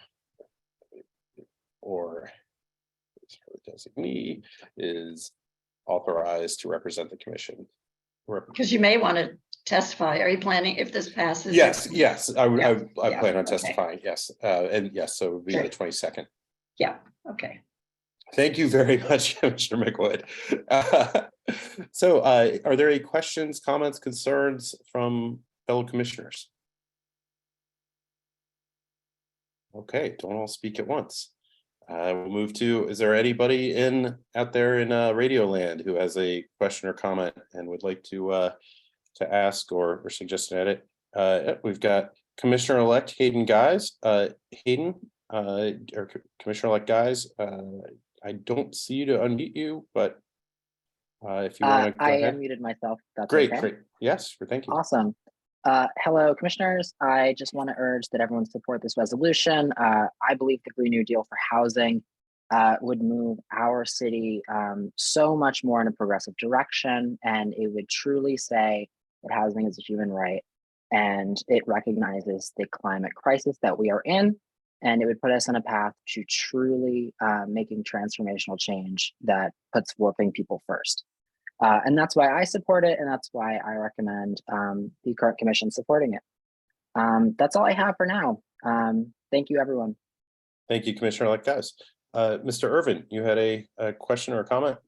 or designee is authorized to represent the commission. because you may want to testify. Are you planning, if this passes? Yes, I Yeah, plan on okay. testifying. Yes, and yes, so it would be the Great. 22nd. Yeah, okay. Thank you very much, Commissioner McWood. So are there any questions, comments, concerns from fellow commissioners? Okay, don't all speak at once. We'll move to, is there anybody out there in Radio Land who has a question or comment and would like to ask or suggest an edit? We've got Commissioner-elect Hayden Guys. Hayden, or Commissioner-elect Guys, I don't see you to unmute you, but if you want to go ahead. Unmuted myself. That's Great, okay. great. Yes, thank you. Awesome. Hello, commissioners. I just want to urge that everyone support this resolution. I believe the Green New Deal for housing would move our city so much more in a progressive direction, and it would truly say that housing is a human right, and it recognizes the climate crisis that we are in, and it would put us on a path to truly making transformational change that puts working people first. And that's why I support it, and that's why I recommend the current commission supporting it. That's all I have for now. Thank you, everyone. Thank you, Commissioner-elect Guys. Mr. Irvin, you had a question or a comment?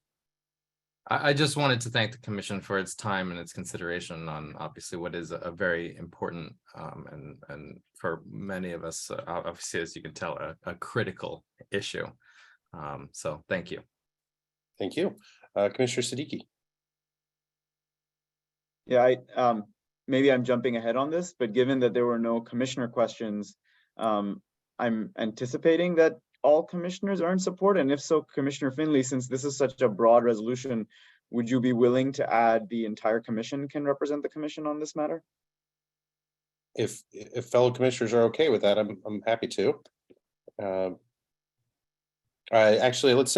I just wanted to thank the commission for its time and its consideration on obviously what is a very important and for many of us, obviously, as you can tell, a critical issue. So thank you. Thank you. Commissioner Siddiqui. Yeah, maybe I'm jumping ahead on this, but given that there were no commissioner questions, I'm anticipating that all commissioners are in support. And if so, Commissioner Finley, since this is such a broad resolution, would you be willing to add the entire commission can represent the commission on this matter? If fellow commissioners are okay with that, I'm happy to. Actually, let's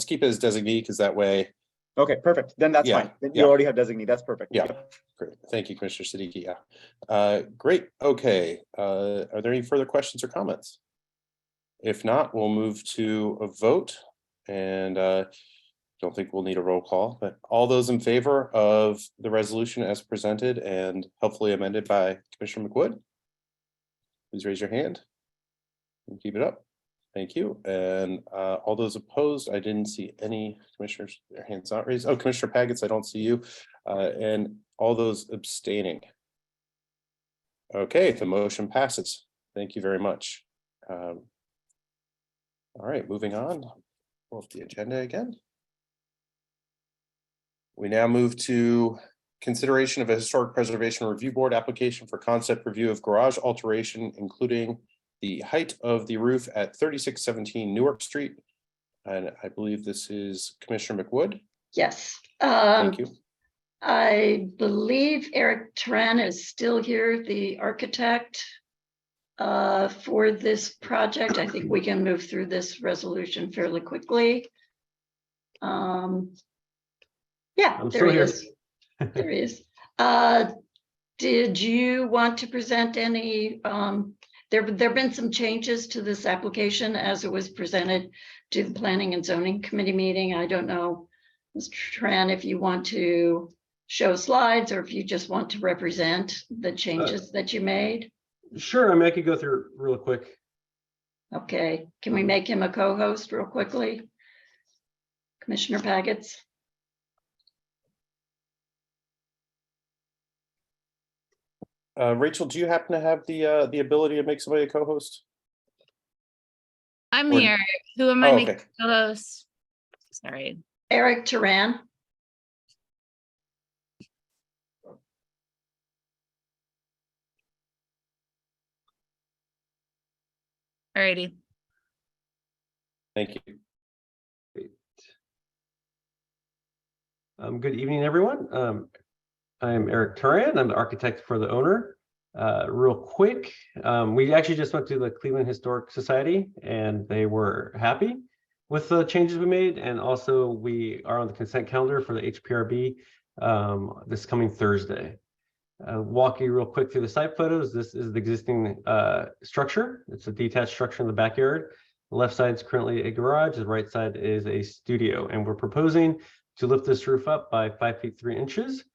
keep it as designee, because that way. Okay, perfect. Then that's fine. Then you already have designee. That's perfect. Yeah, great. Thank you, Commissioner Siddiqui. Yeah, great. Okay. Are there any further questions or comments? If not, we'll move to a vote, and don't think we'll need a roll call, but all those in favor of the resolution as presented and hopefully amended by Commissioner McWood, please raise your hand and keep it up. Thank you. And all those opposed, I didn't see any commissioners, their hands not raised. Oh, Commissioner Pagets, I don't see you. And all those abstaining. Okay, the motion passes. Thank you very much. All right, moving on. Pull up the agenda again. We now move to consideration of a historic preservation review board application for concept review of garage alteration, including the height of the roof at 3617 Newark Street. And I believe this is Commissioner McWood. Yes. Thank you. I believe Eric Tran is still here, the architect for this project. I think we can move through this resolution fairly quickly. Yeah, there he is. There he is. Did you want to present any? There have been some changes to this application as it was presented to the Planning and Zoning Committee meeting. I don't know, Mr. Tran, if you want to show slides or if you just want to represent the changes that you made. Sure, I mean, I could go through real quick. Okay, can we make him a co-host real quickly? Commissioner Pagets. Rachel, do you happen to have the ability to make somebody a co-host? I'm here. Who am I making co-host? Sorry. Eric Tran. Alrighty. Thank you. Great. Good evening, everyone. I'm Eric Turan. I'm the architect for the owner. Real quick, we actually just went to the Cleveland Historic Society and they were happy with the changes we made. And also we are on the consent calendar for the HPRB this coming Thursday. Walk you real quick through the site photos. This is the existing structure. It's a detached structure in the backyard. The left side is currently a garage. The right side is a studio. And we're proposing to lift this roof up by 5 feet 3 inches,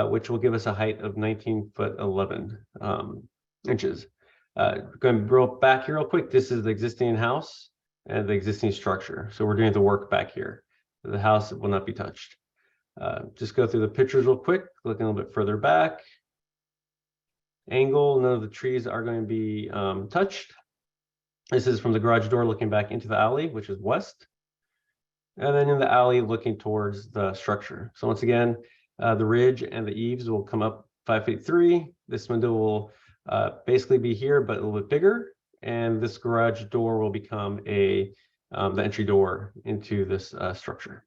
which will give us a height of 19 foot 11 inches. Going to roll back here real quick. This is the existing house and the existing structure. So we're doing the work back here. The house will not be touched. Just go through the pictures real quick, looking a little bit further back. Angle, none of the trees are going to be touched. This is from the garage door looking back into the alley, which is west. And then in the alley looking towards the structure. So once again, the ridge and the eaves will come up 5 feet 3. This window will basically be here, but a little bit bigger. And this garage door will become the entry door into this structure.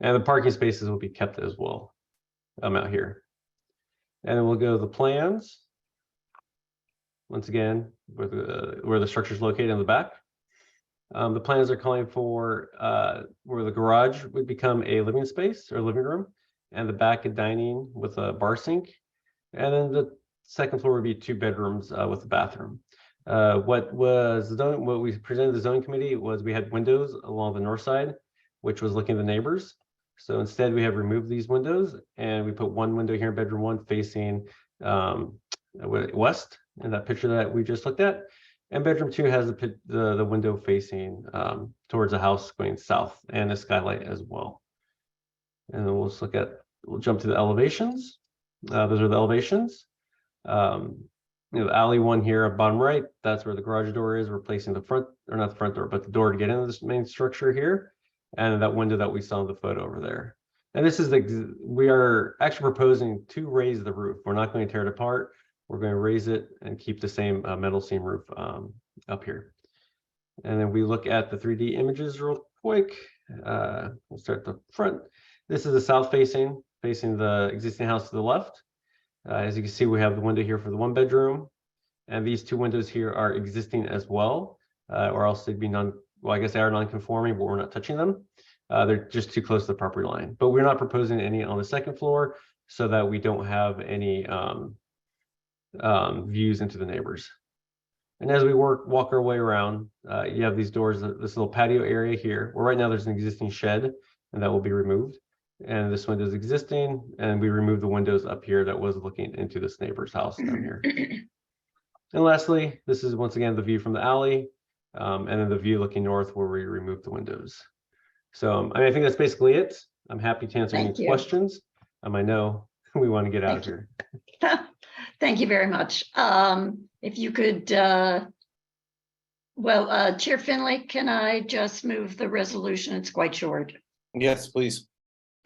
And the parking spaces will be kept as well. Out here. And then we'll go to the plans. Once again, where the structure is located in the back. The plans are calling for where the garage would become a living space or living room, and the back a dining with a bar sink. And then the second floor would be 2 bedrooms with a bathroom. What we presented to the zoning committee was we had windows along the north side, which was looking at the neighbors. So instead we have removed these windows and we put one window here in bedroom 1 facing west in that picture that we just looked at. And bedroom 2 has the window facing towards the house going south and a skylight as well. And then we'll jump to the elevations. Those are the elevations. The alley one here at bottom right, that's where the garage door is, replacing the front, or not the front door, but the door to get into this main structure here. And that window that we saw in the photo over there. And this is we are actually proposing to raise the roof. We're not going to tear it apart. We're going to raise it and keep the same metal seam roof up here. And then we look at the 3D images real quick. We'll start at the front. This is the south facing the existing house to the left. As you can see, we have the window here for the 1 bedroom. And these 2 windows here are existing as well, or else they'd be I guess they are non-conforming, but we're not touching them. They're just too close to the property line. But we're not proposing any on the 2nd floor so that we don't have any views into the neighbors. And as we walk our way around, you have these doors, this little patio area here, where right now there's an existing shed and that will be removed. And this window is existing, and we removed the windows up here that was looking into this neighbor's house down here. And lastly, this is once again the view from the alley, and then the view looking north where we removed the windows. So I think that's basically it. I'm happy to answer any questions. I know we want to get out of here. Thank you very much. If you could, Chair Finley, can I just move the resolution? It's quite short. Yes, please.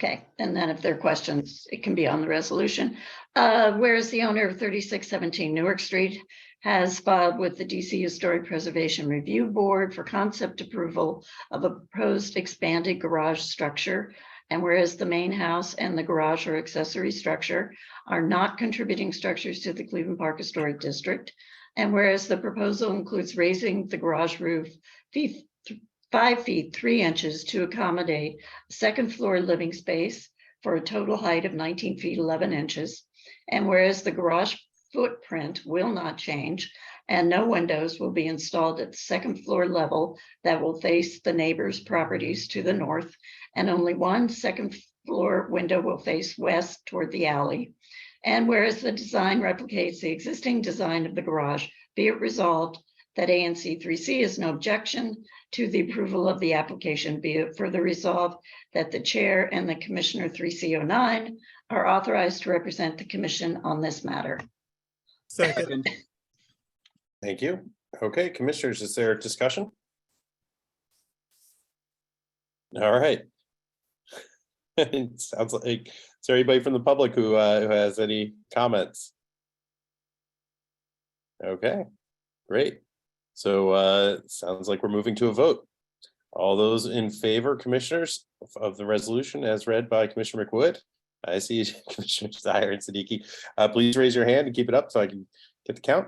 Okay, and then if there are questions, it can be on the resolution. Whereas the owner of 3617 Newark Street has filed with the DC Historic Preservation Review Board for concept approval of a proposed expanded garage structure. And whereas the main house and the garage or accessory structure are not contributing structures to the Cleveland Park Historic District. And whereas the proposal includes raising the garage roof 5 feet 3 inches to accommodate a 2nd floor living space for a total height of 19 feet 11 inches. And whereas the garage footprint will not change and no windows will be installed at the 2nd floor level that will face the neighbor's properties to the north, and only one 2nd floor window will face west toward the alley. And whereas the design replicates the existing design of the garage, be it resolved that ANC3C has no objection to the approval of the application, be it further resolved that the chair and the Commissioner 3C09 are authorized to represent the commission on this matter. Second. Thank you. Okay, commissioners, is there discussion? All right. It sounds like, is there anybody from the public who has any comments? Okay, great. So sounds like we're moving to a vote. All those in favor, commissioners, of the resolution as read by Commissioner McWood? I see Commissioner Zaire and Siddiqui. Please raise your hand and keep it up so I can get the count.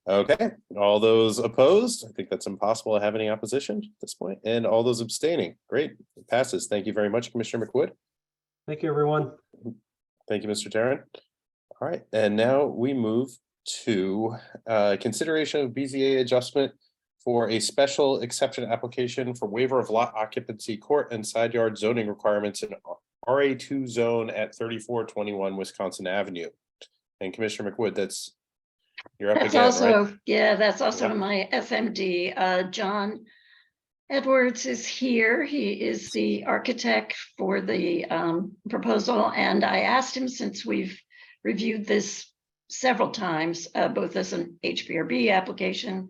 Okay, all those opposed? I think that's impossible to have any opposition at this point. And all those abstaining, great, it passes. Thank you very much, Commissioner McWood. Thank you, everyone. Thank you, Mr. Tarrant. All right, and now we move to consideration of BZA adjustment for a special exception application for waiver of lot occupancy, court and side yard zoning requirements in RA2 zone at 3421 Wisconsin Avenue. And Commissioner McWood, you're up again, right? Yeah, that's also my SMD. John Edwards is here. He is the architect for the proposal. And I asked him, since we've reviewed this several times, both as an HPRB application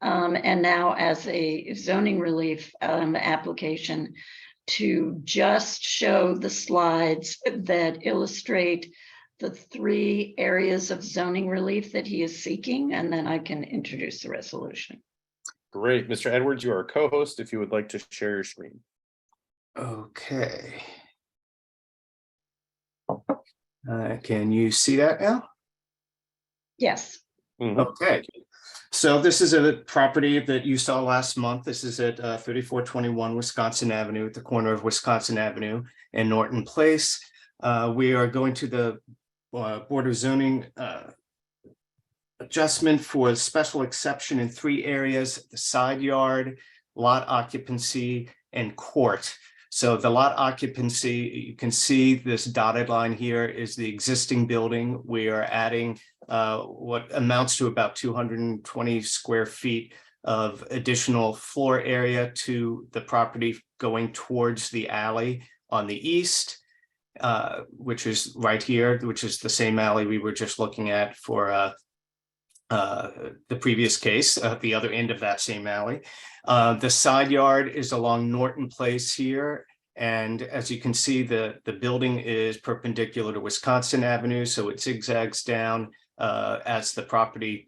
and now as a zoning relief application, to just show the slides that illustrate the 3 areas of zoning relief that he is seeking, and then I can introduce the resolution. Great. Mr. Edwards, you are a co-host if you would like to share your screen. Okay. Can you see that now? Yes. Okay. So this is a property that you saw last month. This is at 3421 Wisconsin Avenue, at the corner of Wisconsin Avenue and Norton Place. We are going to the Board of Zoning adjustment for special exception in 3 areas: the side yard, lot occupancy, and court. So the lot occupancy, you can see this dotted line here is the existing building. We are adding what amounts to about 220 square feet of additional floor area to the property going towards the alley on the east, which is right here, which is the same alley we were just looking at for the previous case, the other end of that same alley. The side yard is along Norton Place here. And as you can see, the building is perpendicular to Wisconsin Avenue, so it zigzags down as the property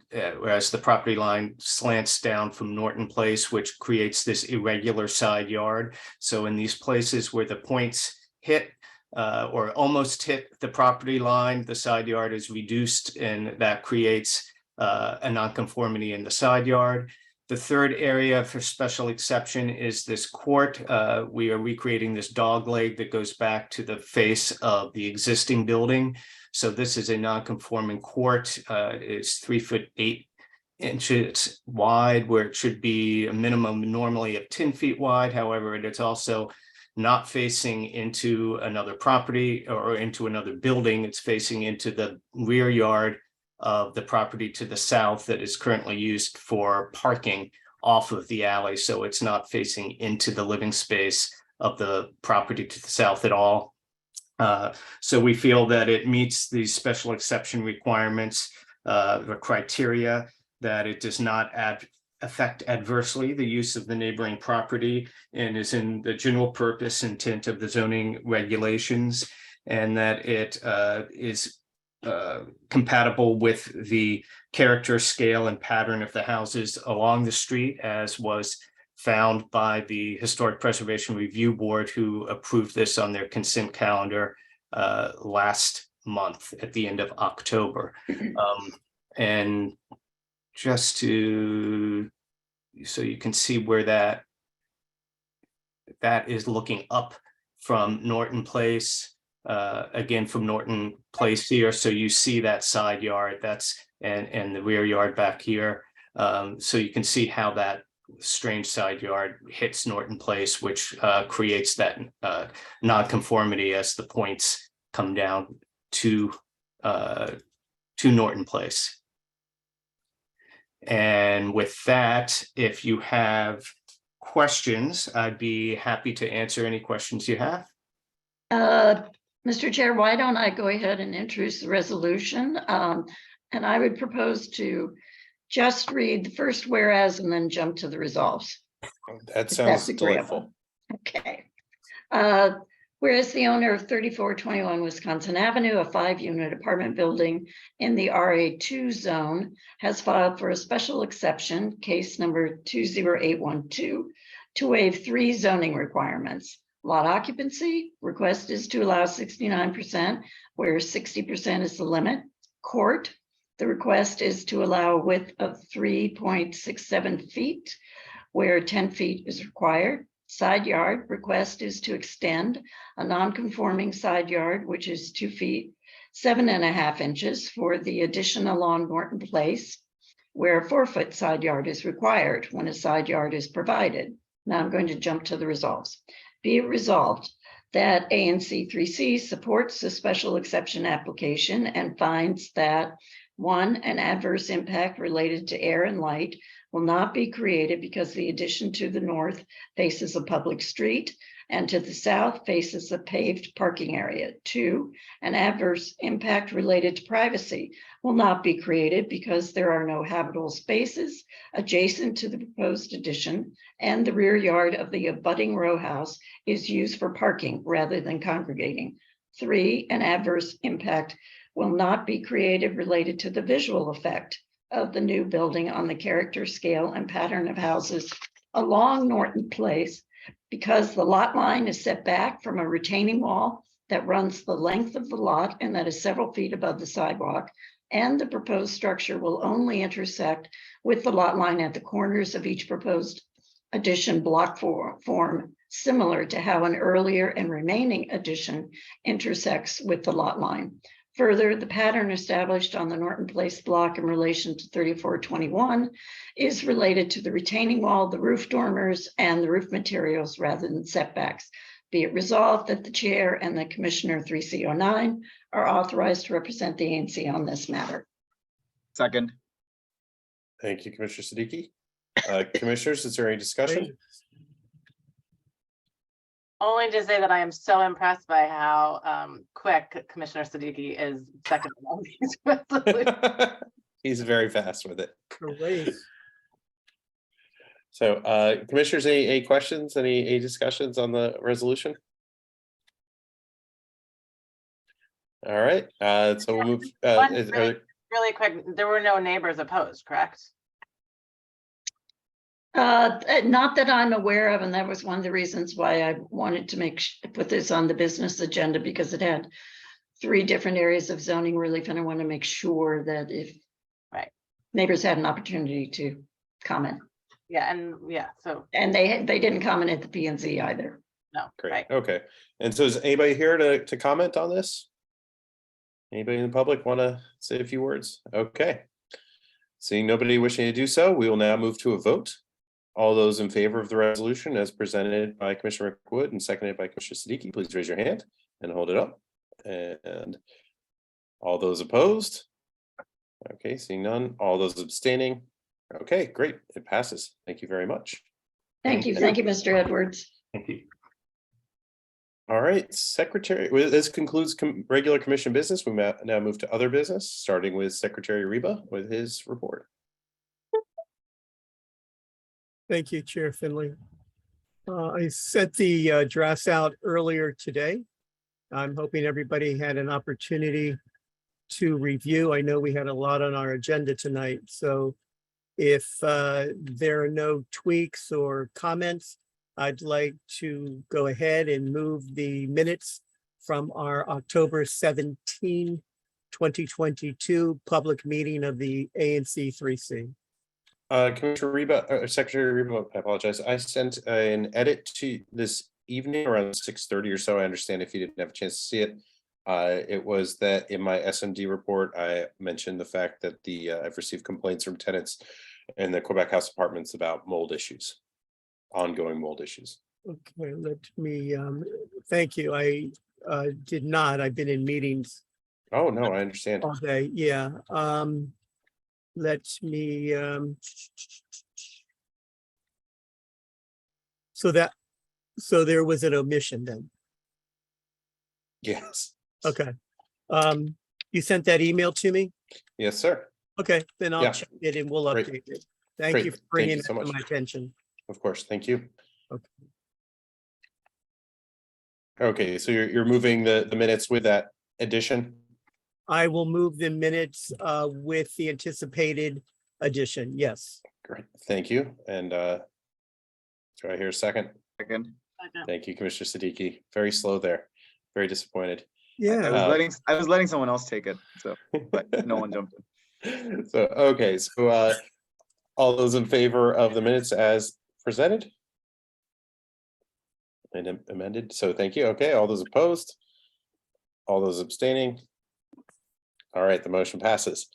line slants down from Norton Place, which creates this irregular side yard. So in these places where the points hit or almost hit the property line, the side yard is reduced, and that creates a nonconformity in the side yard. The third area for special exception is this court. We are recreating this dog leg that goes back to the face of the existing building. So this is a non-conforming court. It's 3'8" wide, where it should be a minimum normally of 10 feet wide. However, it is also not facing into another property or into another building. It's facing into the rear yard of the property to the south that is currently used for parking off of the alley. So it's not facing into the living space of the property to the south at all. So we feel that it meets these special exception requirements, the criteria, that it does not affect adversely the use of the neighboring property and is in the general purpose intent of the zoning regulations, and that it is compatible with the character, scale, and pattern of the houses along the street, as was found by the Historic Preservation Review Board, who approved this on their consent calendar last month at the end of October. And just so you can see where that is looking up from Norton Place. Again, from Norton Place here, so you see that side yard, and the rear yard back here. So you can see how that strange side yard hits Norton Place, which creates that non-conformity as the points come down to Norton Place. And with that, if you have questions, I'd be happy to answer any questions you have. Mr. Chair, why don't I go ahead and introduce the resolution? And I would propose to just read the first whereas and then jump to the resolves. That sounds delightful. Okay. Whereas the owner of 3421 Wisconsin Avenue, a 5-unit apartment building in the RA2 zone, has filed for a special exception, case number 20812, to waive 3 zoning requirements. Lot occupancy, request is to allow 69%, where 60% is the limit. Court, the request is to allow a width of 3.67 feet, where 10 feet is required. Side yard, request is to extend a non-conforming side yard, which is 2 feet, 7.5 inches for the addition along Norton Place, where a 4-foot side yard is required when a side yard is provided. Now I'm going to jump to the resolves. Be it resolved that ANC3C supports the special exception application and finds that 1, an adverse impact related to air and light will not be created because the addition to the north faces a public street and to the south faces a paved parking area. 2, an adverse impact related to privacy will not be created because there are no habitable spaces adjacent to the proposed addition, and the rear yard of the abutting row house is used for parking rather than congregating. 3, an adverse impact will not be created related to the visual effect of the new building on the character, scale, and pattern of houses along Norton Place, because the lot line is set back from a retaining wall that runs the length of the lot and that is several feet above the sidewalk, and the proposed structure will only intersect with the lot line at the corners of each proposed addition block form, similar to how an earlier and remaining addition intersects with the lot line. Further, the pattern established on the Norton Place block in relation to 3421 is related to the retaining wall, the roof dormers, and the roof materials rather than setbacks. Be it resolved that the chair and the Commissioner 3C09 are authorized to represent the ANC on this matter. Second. Thank you, Commissioner Siddiqui. Commissioners, is there any discussion? Only to say that I am so impressed by how quick Commissioner Siddiqui is seconding all these resolutions. He's very fast with it. Great. So, commissioners, any questions, any discussions on the resolution? All right, so we'll move. Really quick, there were no neighbors opposed, correct? Not that I'm aware of, and that was one of the reasons why I wanted to put this on the business agenda, because it had 3 different areas of zoning relief, and I want to make sure that if neighbors had an opportunity to comment. Yeah, so. And they didn't comment at the P&Z either. No. Great. Right. Okay. And so is anybody here to comment on this? Anybody in the public want to say a few words? Okay. Seeing nobody wishing to do so, we will now move to a vote. All those in favor of the resolution as presented by Commissioner Wood and seconded by Commissioner Siddiqui, please raise your hand and hold it up. And all those opposed? Okay, seeing none. All those abstaining? Okay, great. It passes. Thank you very much. Thank you, Mr. Edwards. Thank you. All right, Secretary, well, this concludes regular commission business. We now move to other business, starting with Secretary Reba with his report. Thank you, Chair Finley. I sent the drafts out earlier today. I'm hoping everybody had an opportunity to review. I know we had a lot on our agenda tonight, so if there are no tweaks or comments, I'd like to go ahead and move the minutes from our October 17, 2022 public meeting of the ANC3C. Commissioner Reba, Secretary Reba, I apologize. I sent an edit to this evening around 6:30 or so. I understand if you didn't have a chance to see it. It was that in my SMD report, I mentioned the fact that I've received complaints from tenants in the Quebec House apartments about mold issues, ongoing mold issues. Okay, let me, thank you. I did not. I've been in meetings Oh, no, I understand. all day. Yeah. Let me, so there was an omission then. Yes. Okay. You sent that email to me? Yes, sir. Okay, then I'll Yeah. check it and we'll Great. update it. Thank Great. you for Thank bringing you it so to much. my attention. Of course. Thank you. Okay. Okay, so you're moving the minutes with that addition? I will move the minutes with the anticipated addition. Yes. Great, thank you. And do I hear a second? Second. Thank you, Commissioner Siddiqui. Very slow there. Very disappointed. Yeah. I was letting someone else take it, so but no one jumped in. So, okay, so all those in favor of the minutes as presented? And amended, so thank you. Okay, all those opposed? All those abstaining? All right, the motion passes.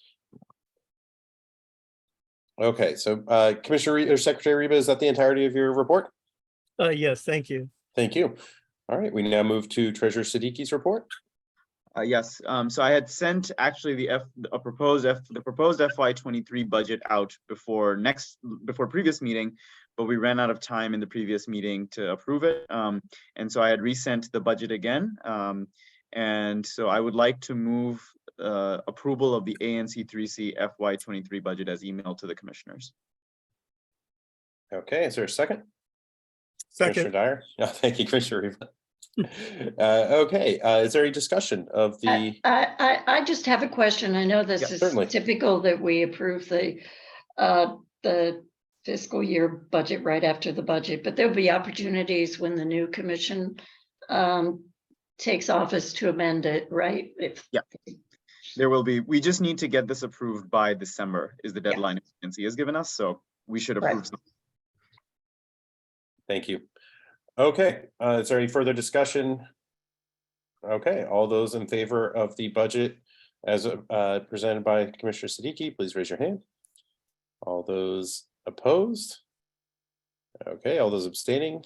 Okay, so Commissioner or Secretary Reba, is that the entirety of your report? Yes, thank you. Thank you. All right, we now move to Treasurer Siddiqui's report. Yes, so I had sent actually the proposed FY23 budget out before previous meeting, but we ran out of time in the previous meeting to approve it. And so I had resent the budget again. And so I would like to move approval of the ANC3C FY23 budget as emailed to the commissioners. Okay, is there a second? Second. Commissioner Dyer? Yeah, thank you, Commissioner Reba. Okay, is there any discussion of the? I just have a question. I know this is certainly. typical that we approve the fiscal year budget right after the budget, but there'll be opportunities when the new commission takes office to amend it, right? Yeah, there will be. We just need to get this approved by December is the deadline agency has given us, so we should approve. Right. Thank you. Okay, is there any further discussion Okay, all those in favor of the budget as presented by Commissioner Siddiqui, please raise your hand. All those opposed? Okay, all those abstaining?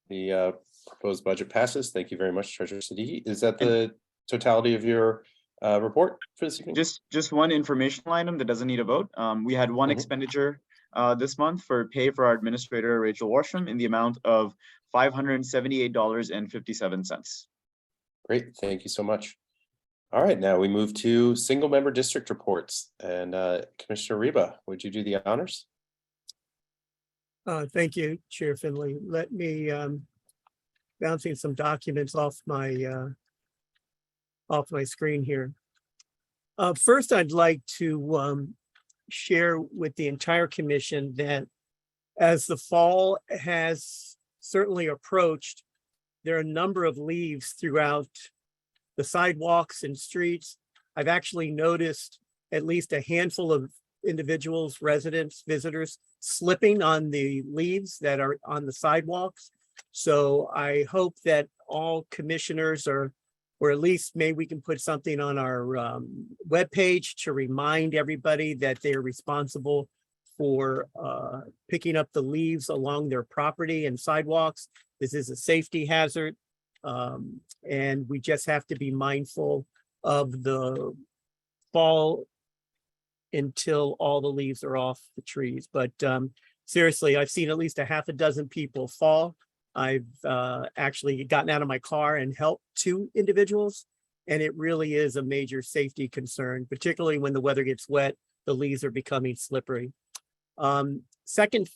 The proposed budget passes. Thank you very much, Treasurer Siddiqui. Is that the totality of your report for this evening? Just one informational item that doesn't need a vote. We had one expenditure this month for pay for our administrator, Rachel Warsham, in the amount of $578.57. Great, thank you so much. All right, now we move to single member district reports. And Commissioner Reba, would you do the honors? Thank you, Chair Finley. Let me bouncing some documents off my screen here. First, I'd like to share with the entire commission that as the fall has certainly approached, there are a number of leaves throughout the sidewalks and streets. I've actually noticed at least a handful of individuals, residents, visitors slipping on the leaves that are on the sidewalks. So I hope that all commissioners are, or at least maybe we can put something on our webpage to remind everybody that they're responsible for picking up the leaves along their property and sidewalks. This is a safety hazard. And we just have to be mindful of the fall until all the leaves are off the trees. But seriously, I've seen at least a half a dozen people fall. I've actually gotten out of my car and helped 2 individuals, and it really is a major safety concern, particularly when the weather gets wet, the leaves are becoming slippery. Second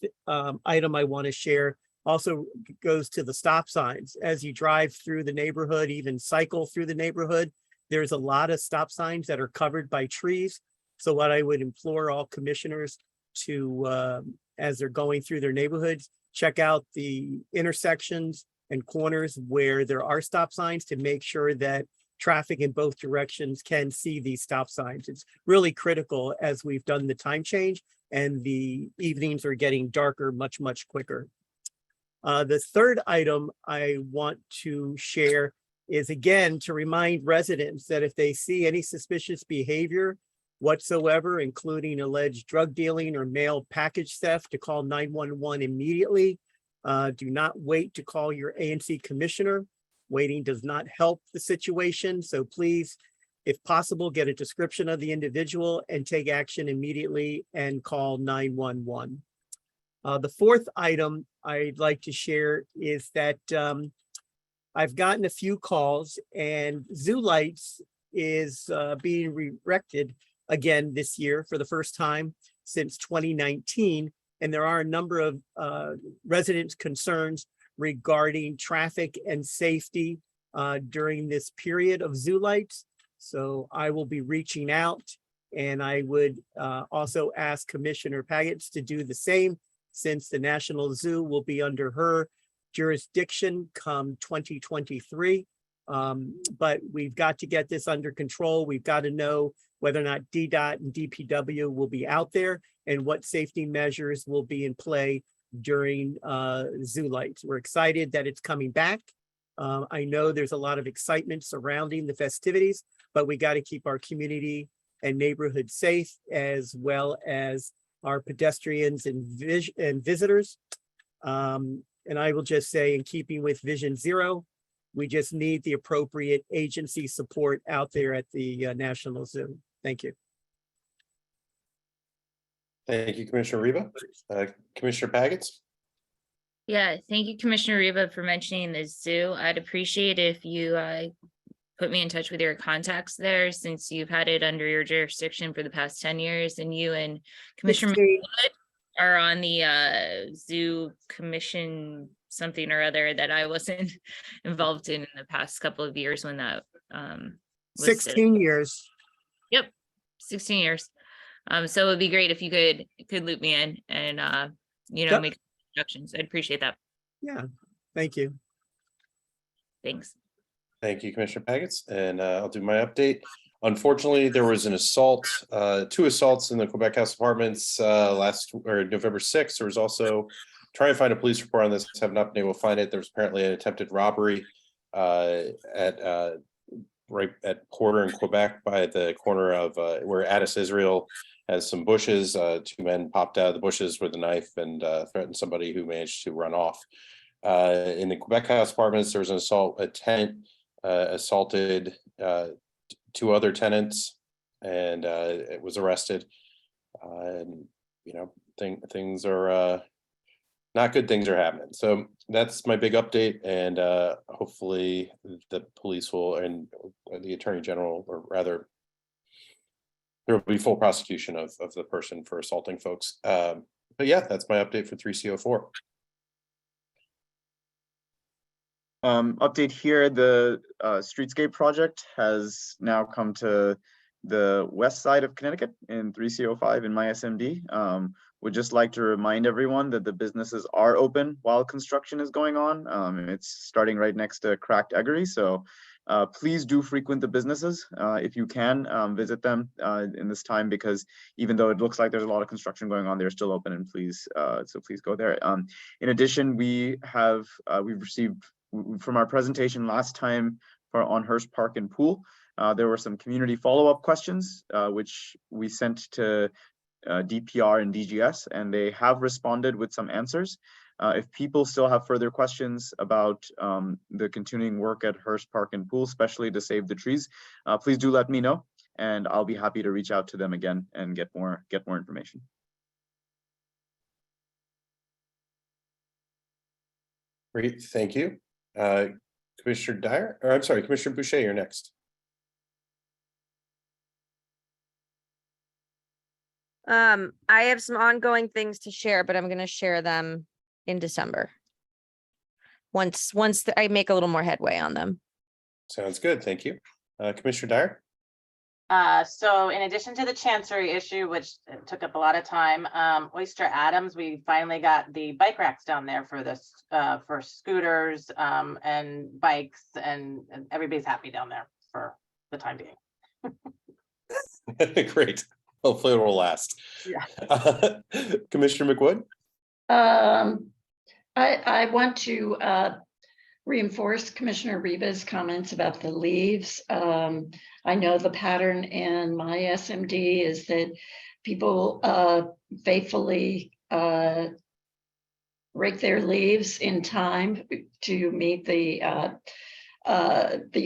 item I want to share also goes to the stop signs. As you drive through the neighborhood, even cycle through the neighborhood, there's a lot of stop signs that are covered by trees. So what I would implore all commissioners to, as they're going through their neighborhoods, check out the intersections and corners where there are stop signs to make sure that traffic in both directions can see these stop signs. It's really critical as we've done the time change and the evenings are getting darker much, much quicker. The third item I want to share is again to remind residents that if they see any suspicious behavior whatsoever, including alleged drug dealing or mail package theft, to call 911 immediately. Do not wait to call your ANC commissioner. Waiting does not help the situation. So please, if possible, get a description of the individual and take action immediately and call 911. The fourth item I'd like to share is that I've gotten a few calls and Zoo Lights is being erected again this year for the first time since 2019. And there are a number of residents' concerns regarding traffic and safety during this period of Zoo Lights. So I will be reaching out, and I would also ask Commissioner Pagets to do the same, since the National Zoo will be under her jurisdiction come 2023. But we've got to get this under control. We've got to know whether or not DDOT and DPW will be out there and what safety measures will be in play during Zoo Lights. We're excited that it's coming back. I know there's a lot of excitement surrounding the festivities, but we got to keep our community and neighborhood safe, as well as our pedestrians and visitors. And I will just say, in keeping with Vision Zero, we just need the appropriate agency support out there at the National Zoo. Thank you. Thank you, Commissioner Reba. Commissioner Pagets? Yeah, thank you, Commissioner Reba, for mentioning the zoo. I'd appreciate if you put me in touch with your contacts there, since you've had it under your jurisdiction for the past 10 years, and you and Commissioner Wood are on the zoo commission something or other that I wasn't involved in the past couple of years when that was 16 years. Yep, 16 years. So it would be great if you could loop me in and Yep. make introductions. I'd appreciate that. Yeah, thank you. Thanks. Thank you, Commissioner Pagets, and I'll do my update. Unfortunately, there was an assault, 2 assaults in the Quebec House Apartments November 6th. There was also, trying to find a police report on this, have not been able to find it. There was apparently an attempted robbery at quarter in Quebec by the corner of where Addis Israel has some bushes. Two men popped out of the bushes with a knife and threatened somebody who managed to run off. In the Quebec House apartments, there was an assault. A tenant assaulted two other tenants and it was arrested. And you know, things are not good. Things are happening. So that's my big update, and hopefully the police will, and the Attorney General, or rather there will be full prosecution of the person for assaulting folks. But yeah, that's my update for 3C04. Update here, the streetscape project has now come to the west side of Connecticut in 3C05 in my SMD. Would just like to remind everyone that the businesses are open while construction is going on. It's starting right next to Cracked Eggery, so please do frequent the businesses if you can. Visit them in this time, because even though it looks like there's a lot of construction going on, they're still open, and please go there. In addition, we've received from our presentation last time on Hearst Park and Pool, there were some community follow-up questions which we sent to DPR and DGS, and they have responded with some answers. If people still have further questions about the continuing work at Hearst Park and Pool, especially to save the trees, please do let me know, and I'll be happy to reach out to them again and get more information. Great, thank you. Commissioner Dyer, or I'm sorry, Commissioner Boucher, you're next. I have some ongoing things to share, but I'm going to share them in December. Once I make a little more headway on them. Sounds good, thank you. Commissioner Dyer? So in addition to the Chancery issue, which took up a lot of time, Oyster Adams, we finally got the bike racks down there for this, for scooters and bikes, and everybody's happy down there for the time being. Great. Hopefully it will last. Yeah. Commissioner McWood? I want to reinforce Commissioner Reba's comments about the leaves. I know the pattern in my SMD is that people faithfully rake their leaves in time to meet the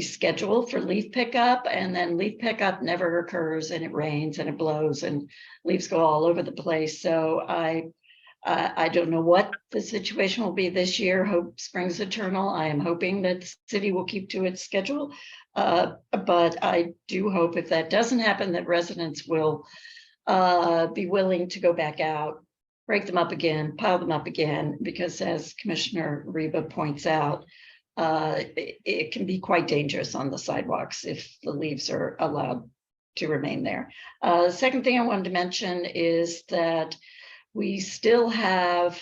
schedule for leaf pickup, and then leaf pickup never occurs, and it rains and it blows and leaves go all over the place. So I don't know what the situation will be this year. Hope springs eternal. I am hoping that the city will keep to its schedule. But I do hope if that doesn't happen, that residents will be willing to go back out, break them up again, pile them up again, because as Commissioner Reba points out, it can be quite dangerous on the sidewalks if the leaves are allowed to remain there. The second thing I wanted to mention is that we still have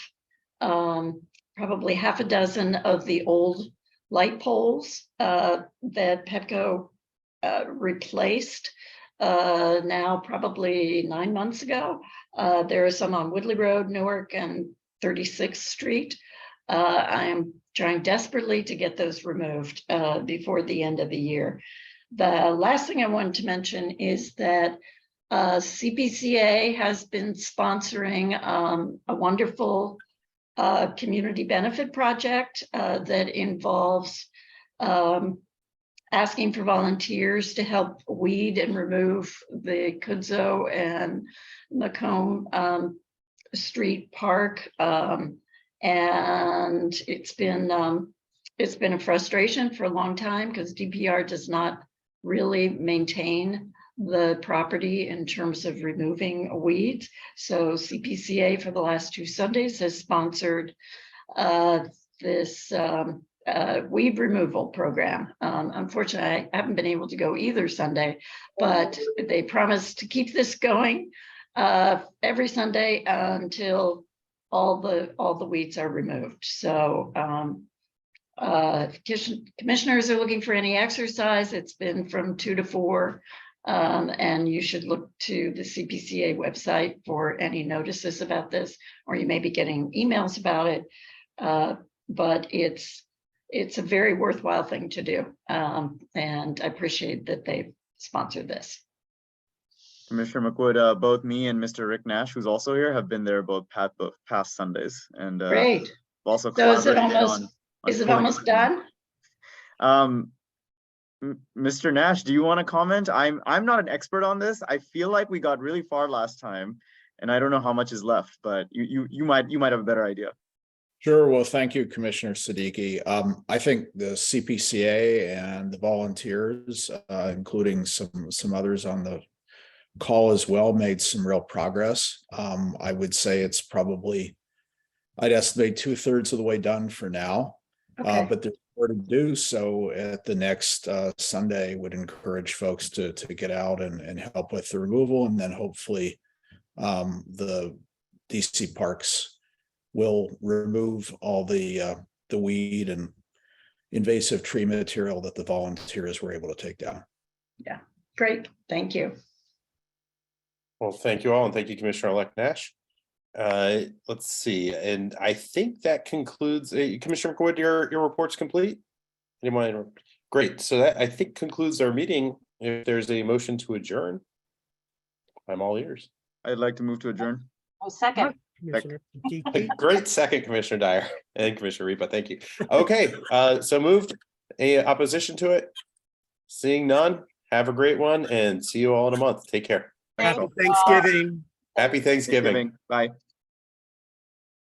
probably half a dozen of the old light poles that Petco replaced now probably 9 months ago. There are some on Woodley Road, Newark, and 36th Street. I am trying desperately to get those removed before the end of the year. The last thing I wanted to mention is that CPCA has been sponsoring a wonderful community benefit project that involves asking for volunteers to help weed and remove the Kudzo and Macomb Street Park. And it's been a frustration for a long time because DPR does not really maintain the property in terms of removing weeds. So CPCA for the last 2 Sundays has sponsored this weed removal program. Unfortunately, I haven't been able to go either Sunday, but they promised to keep this going every Sunday until all the weeds are removed. So commissioners are looking for any exercise. It's been from 2 to 4. And you should look to the CPCA website for any notices about this, or you may be getting emails about it. But it's a very worthwhile thing to do. And I appreciate that they've sponsored this. Commissioner McWood, both me and Mr. Rick Nash, who's also here, have been there both past Sundays, and Great. also So is it collaborated almost, on is it pulling almost equipment. done? Mr. Nash, do you want to comment? I'm not an expert on this. I feel like we got really far last time, and I don't know how much is left, but you might have a better idea. Sure. Well, thank you, Commissioner Siddiqui. I think the CPCA and the volunteers, including some others on the call as well, made some real progress. I would say it's probably, I'd estimate 2/3 of the way done for now. Okay. But there's more to do. So at the next Sunday, would encourage folks to get out and help with the removal, and then hopefully the DC Parks will remove all the weed and invasive tree material that the volunteers were able to take down. Yeah, great. Thank you. Well, thank you all, and thank you, Commissioner-elect Nash. Let's see, and I think that concludes, Commissioner McWood, your report's complete? Anyone? Great, so that I think concludes our meeting. If there's a motion to adjourn, I'm all ears. I'd like to move to adjourn. Oh, second. Great second, Commissioner Dyer and Commissioner Repa, thank you. Okay, so moved. A opposition to it? Seeing none, have a great one and see you all in a month. Take care. Happy Thanksgiving. Happy Thanksgiving. Bye.